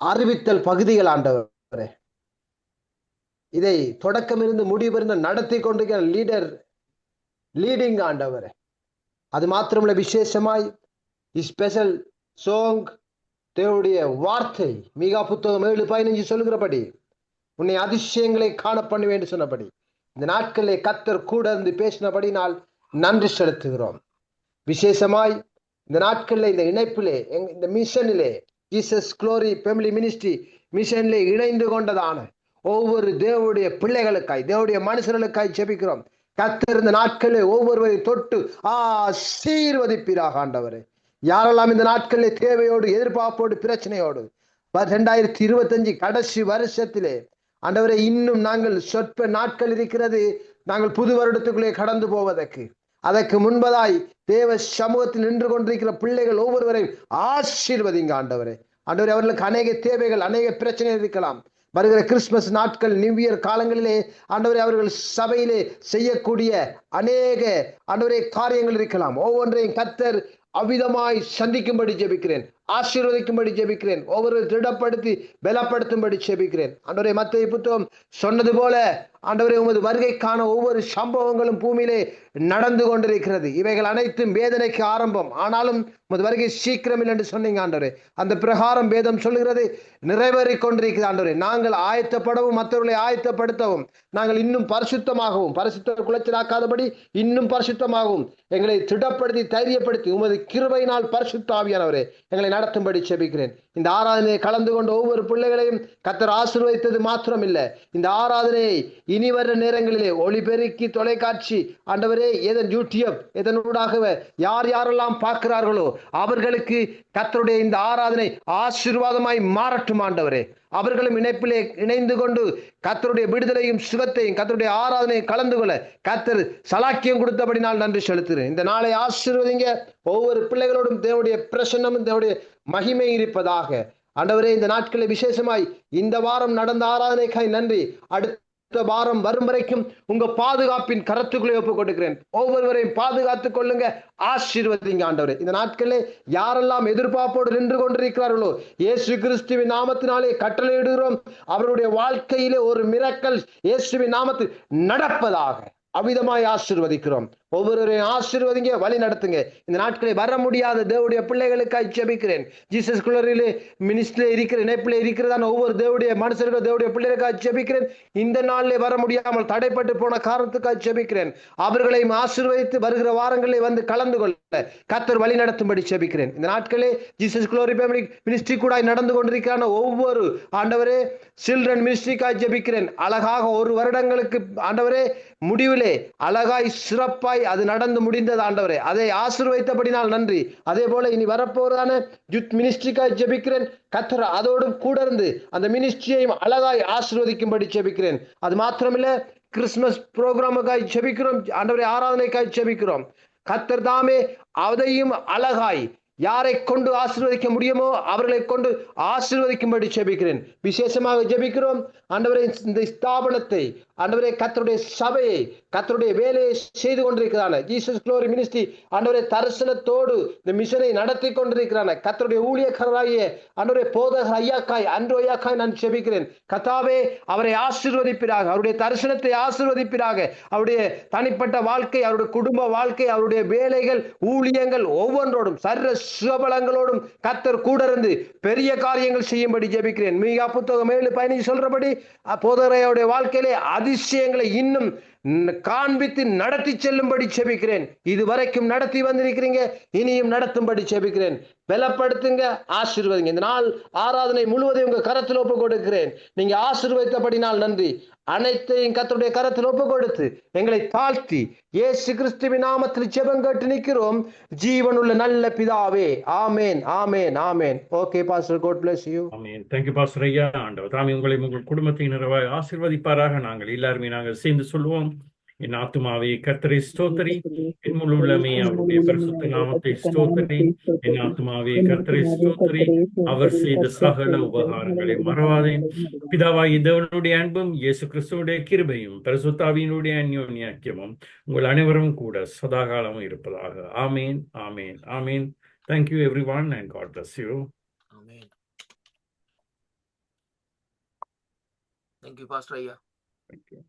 அறிவித்தல் பகுதிகள் ஆண்டவரே, இதை தொடக்கமிருந்து முடிவிருந்து நடத்தி கொண்டிருக்கிற லீடிங் ஆண்டவரே. அது மாத்திரமல்ல, விசேஷமாய் ஸ்பெஷல் சாங், தேவனுடைய வார்த்தை, மீகா புத்தகம் 7:15 சொல்லுகிறபடி உன்னை அதிசயங்களை காண பண்ணுவேன் என்று சொன்னபடி இந்த நாட்களிலே கர்த்தர் கூட இருந்து பேசினபடினால் நன்றி செலுத்துகிறோம். விசேஷமாய் இந்த நாட்களில் இந்த இணைப்பிலே, இந்த மிஷனிலே, ஜீசஸ் குளோரி ஃபேமிலி மினிஸ்ட்ரி மிஷனிலே இணைந்து கொண்டதான ஒவ்வொரு தேவனுடைய பிள்ளைகளுக்காய், தேவனுடைய மனுஷர்களுக்காய் ஜெபிக்கிறோம். கர்த்தர் இந்த நாட்களில் ஒவ்வொருவரை தொட்டு ஆசீர்வதிப்பீராக ஆண்டவரே. யாரெல்லாம் இந்த நாட்களில் தேவையோடு, எதிர்பார்ப்போடு, பிரச்சனையோடு 2025 கடைசி வருஷத்திலே ஆண்டவரே, இன்னும் நாங்கள் சொற்ப நாட்கள் இருக்கிறது நாங்கள் புது வருடத்துக்குள்ளே கடந்து போவதற்கு. அதற்கு முன்பதாய் தேவ சமூகத்தில் நின்று கொண்டிருக்கிற பிள்ளைகள் ஒவ்வொருவரையும் ஆசீர்வதிங்க ஆண்டவரே. ஆண்டவரே, அவர்களுக்கு அநேக தேவைகள், அநேக பிரச்சனைகள் இருக்கலாம். வருகிற கிறிஸ்துமஸ் நாட்கள், நியூ இயர் காலங்களிலே ஆண்டவரே, அவர்கள் சபையிலே செய்யக்கூடிய அநேக ஆண்டவரே காரியங்கள் இருக்கலாம். ஒவ்வொன்றையும் கர்த்தர் அவ்விதமாய் சந்திக்கும்படி ஜெபிக்கிறேன், ஆசீர்வதிக்கும்படி ஜெபிக்கிறேன், ஒவ்வொரு திடப்படுத்தி பலப்படுத்தும்படி ஜெபிக்கிறேன் ஆண்டவரே. மத்தேயு புத்தகம் சொன்னது போல ஆண்டவரே, உமது வருகைக்கான ஒவ்வொரு சம்பவங்களும் பூமியிலே நடந்து கொண்டிருக்கிறது. இவைகள் அனைத்தும் வேதனைக்கு ஆரம்பம், ஆனாலும் உமது வருகை சீக்கிரம் என்று சொன்னீங்க ஆண்டவரே. அந்த பிரகாரம் வேதம் சொல்லுகிறது, நிறைவேறி கொண்டிருக்கிறது ஆண்டவரே. நாங்கள் ஆயத்தப்படவும், மற்றவர்களை ஆயத்தப்படுத்தவும், நாங்கள் இன்னும் பரிசுத்தமாகவும், பரிசுத்த குலைச்சலாக்காதபடி இன்னும் பரிசுத்தமாகவும் எங்களை திடப்படுத்தி, தைரியப்படுத்தி உமது கிருபையினால் பரிசுத்த ஆவியானவரே எங்களை நடத்தும்படி ஜெபிக்கிறேன். இந்த ஆராதனையை கலந்து கொண்ட ஒவ்வொரு பிள்ளைகளையும் கர்த்தர் ஆசீர்வதித்தது மாத்திரம் இல்லை, இந்த ஆராதனையை இனி வர நேரங்களிலே ஒளிபெருக்கி தொலைக்காட்சி ஆண்டவரே, எதன் யூடியூப் எதனூடாக யார் யாரெல்லாம் பார்க்கிறார்களோ அவர்களுக்கு கர்த்தருடைய இந்த ஆராதனை ஆசீர்வாதமாய் மாறட்டும் ஆண்டவரே. அவர்களும் இணைப்பிலே இணைந்து கொண்டு கர்த்தருடைய விடுதலையும் சுகத்தையும், கர்த்தருடைய ஆராதனையை கலந்து கொள்ள கர்த்தர் சலாக்கியம் கொடுத்தபடினால் நன்றி செலுத்துகிறேன். இந்த நாளை ஆசீர்வதிங்க. ஒவ்வொரு பிள்ளைகளோடும் தேவனுடைய பிரசன்னமும் தேவனுடைய மகிமை இருப்பதாக ஆண்டவரே. இந்த நாட்களில் விசேஷமாய் இந்த வாரம் நடந்த ஆராதனைக்காய் நன்றி. அடுத்த வாரம் வரும் வரைக்கும் உங்க பாதுகாப்பின் கரத்துக்குள்ளே ஒப்புக் கொடுக்கிறேன். ஒவ்வொருவரையும் பாதுகாத்துக் கொள்ளுங்க, ஆசீர்வதிங்க ஆண்டவரே. இந்த நாட்களிலே யாரெல்லாம் எதிர்பார்ப்போடு நின்று கொண்டிருக்கிறார்களோ இயேசு கிறிஸ்துவின் நாமத்தினாலே கட்டளையிடுகிறோம், அவருடைய வாழ்க்கையிலே ஒரு மிரக்கல் இயேசுவின் நாமத்தில் நடப்பதாக அவ்விதமாய் ஆசீர்வதிக்கிறோம். ஒவ்வொருவரையும் ஆசீர்வதிங்க, வழி நடத்துங்க. இந்த நாட்களில் வர முடியாத தேவனுடைய பிள்ளைகளுக்காக ஜெபிக்கிறேன். ஜீசஸ் குளோரியிலே மினிஸ்ட்ரியிலே இருக்கிற, இணைப்பிலே இருக்கிறதான ஒவ்வொரு தேவனுடைய மனுஷர்கள், தேவனுடைய பிள்ளைகளுக்காக ஜெபிக்கிறேன். இந்த நாளிலே வர முடியாமல் தடைப்பட்டு போன காரணத்துக்காக ஜெபிக்கிறேன். அவர்களையும் ஆசீர்வதித்து வருகிற வாரங்களிலே வந்து கலந்து கொள்ள கர்த்தர் வழி நடத்தும்படி ஜெபிக்கிறேன். இந்த நாட்களே ஜீசஸ் குளோரி ஃபேமிலி மினிஸ்ட்ரி கூட நடந்து கொண்டிருக்கிறான ஒவ்வொரு ஆண்டவரே சில்ட்ரன் மினிஸ்ட்ரிக்காக ஜெபிக்கிறேன். அழகாக ஒரு வருடங்களுக்கு ஆண்டவரே முடிவிலே அழகாய் சிறப்பாய் அது நடந்து முடிந்தது ஆண்டவரே. அதை ஆசீர்வதித்தபடினால் நன்றி. அதே போல இனி வரப்போறதான யூத் மினிஸ்ட்ரிக்காய் ஜெபிக்கிறேன். கர்த்தர் அதோடு கூட இருந்து அந்த மினிஸ்ட்ரியையும் அழகாய் ஆசீர்வதிக்கும்படி ஜெபிக்கிறேன். அது மாத்திரமில்ல, கிறிஸ்துமஸ் ப்ரோக்ராமுக்காய் ஜெபிக்கிறோம் ஆண்டவரே, ஆராதனைக்காய் ஜெபிக்கிறோம். கர்த்தர் தாமே அதையும் அழகாய் யாரை கொண்டு ஆசீர்வதிக்க முடியுமோ அவர்களை கொண்டு ஆசீர்வதிக்கும்படி ஜெபிக்கிறேன். விசேஷமாக ஜெபிக்கிறோம் ஆண்டவரே, இந்த ஸ்தாபனத்தை ஆண்டவரே கர்த்தருடைய சபையை கர்த்தருடைய வேலையை செய்து கொண்டிருக்கிறான. ஜீசஸ் குளோரி மினிஸ்ட்ரி ஆண்டவரே தரிசனத்தோடு இந்த மிஷனை நடத்தி கொண்டிருக்கிறான. கர்த்தருடைய ஊழியக்காரராகிய ஆண்டவரே போதகர் ஐயாக்காய் அன்று ஐயாக்காய் நான் செபிக்கிறேன். கர்த்தாவே அவரை ஆசீர்வதிப்பீராக, அவருடைய தரிசனத்தை ஆசீர்வதிப்பீராக. அவருடைய தனிப்பட்ட வாழ்க்கை, அவருடைய குடும்ப வாழ்க்கை, அவருடைய வேலைகள், ஊழியங்கள் ஒவ்வொன்றோடும் சர்வ சுபலங்களோடும் கர்த்தர் கூட இருந்து பெரிய காரியங்கள் செய்யும்படி ஜெபிக்கிறேன். மீகா புத்தகம் 7:15 சொல்றபடி போதகரையுடைய வாழ்க்கையிலே அதிசயங்களை இன்னும் காண்பித்து நடத்தி செல்லும்படி செபிக்கிறேன். இதுவரைக்கும் நடத்தி வந்திருக்கிறீங்க, இனியும் நடத்தும்படி செபிக்கிறேன். பலப்படுத்துங்க, ஆசீர்வதிங்க. இந்த நாள் ஆராதனை முழுவதையும் உங்க கரத்தில் ஒப்பு கொடுக்கிறேன். நீங்க ஆசீர்வதித்தபடினால் நன்றி. அனைத்தையும் கர்த்தருடைய கரத்தில் ஒப்பு கொடுத்து எங்களை தாழ்த்தி இயேசு கிறிஸ்துவின் நாமத்தில் ஜெபம் கேட்டு நிற்கிறோம் ஜீவனுள்ள நல்ல பிதாவே. ஆமேன், ஆமேன், ஆமேன். Okay pastor, God bless you. ஆமென். Thank you பாஸ்டர் ஐயா. ஆண்டவர் தாமே உங்களை உங்கள் குடும்பத்தை நிறைவாய் ஆசீர்வதிப்பாராக. நாங்கள் எல்லாருமே நாங்கள் சேர்ந்து சொல்லுவோம். என் ஆத்துமாவே கர்த்தரை ஸ்தோத்திரி, என் முழு உள்ளமே அவருடைய பரிசுத்த நாமத்தை ஸ்தோத்திரி. என் ஆத்துமாவே கர்த்தரை ஸ்தோத்திரி, அவர் செய்த சகல உபகாரங்களை மறவாதேன். பிதாவாகிய தேவனுடைய அன்பும் இயேசு கிறிஸ்துவுடைய கிருபையும் பரிசுத்தாவியினுடைய அந்யோன்ய ஐக்கியமும் உங்கள் அனைவரும் கூட சதாகாலமும் இருப்பதாக. ஆமேன், ஆமேன், ஆமேன். Thank you everyone and God bless you. Amen. Thank you, Pastor Aya. Thank you.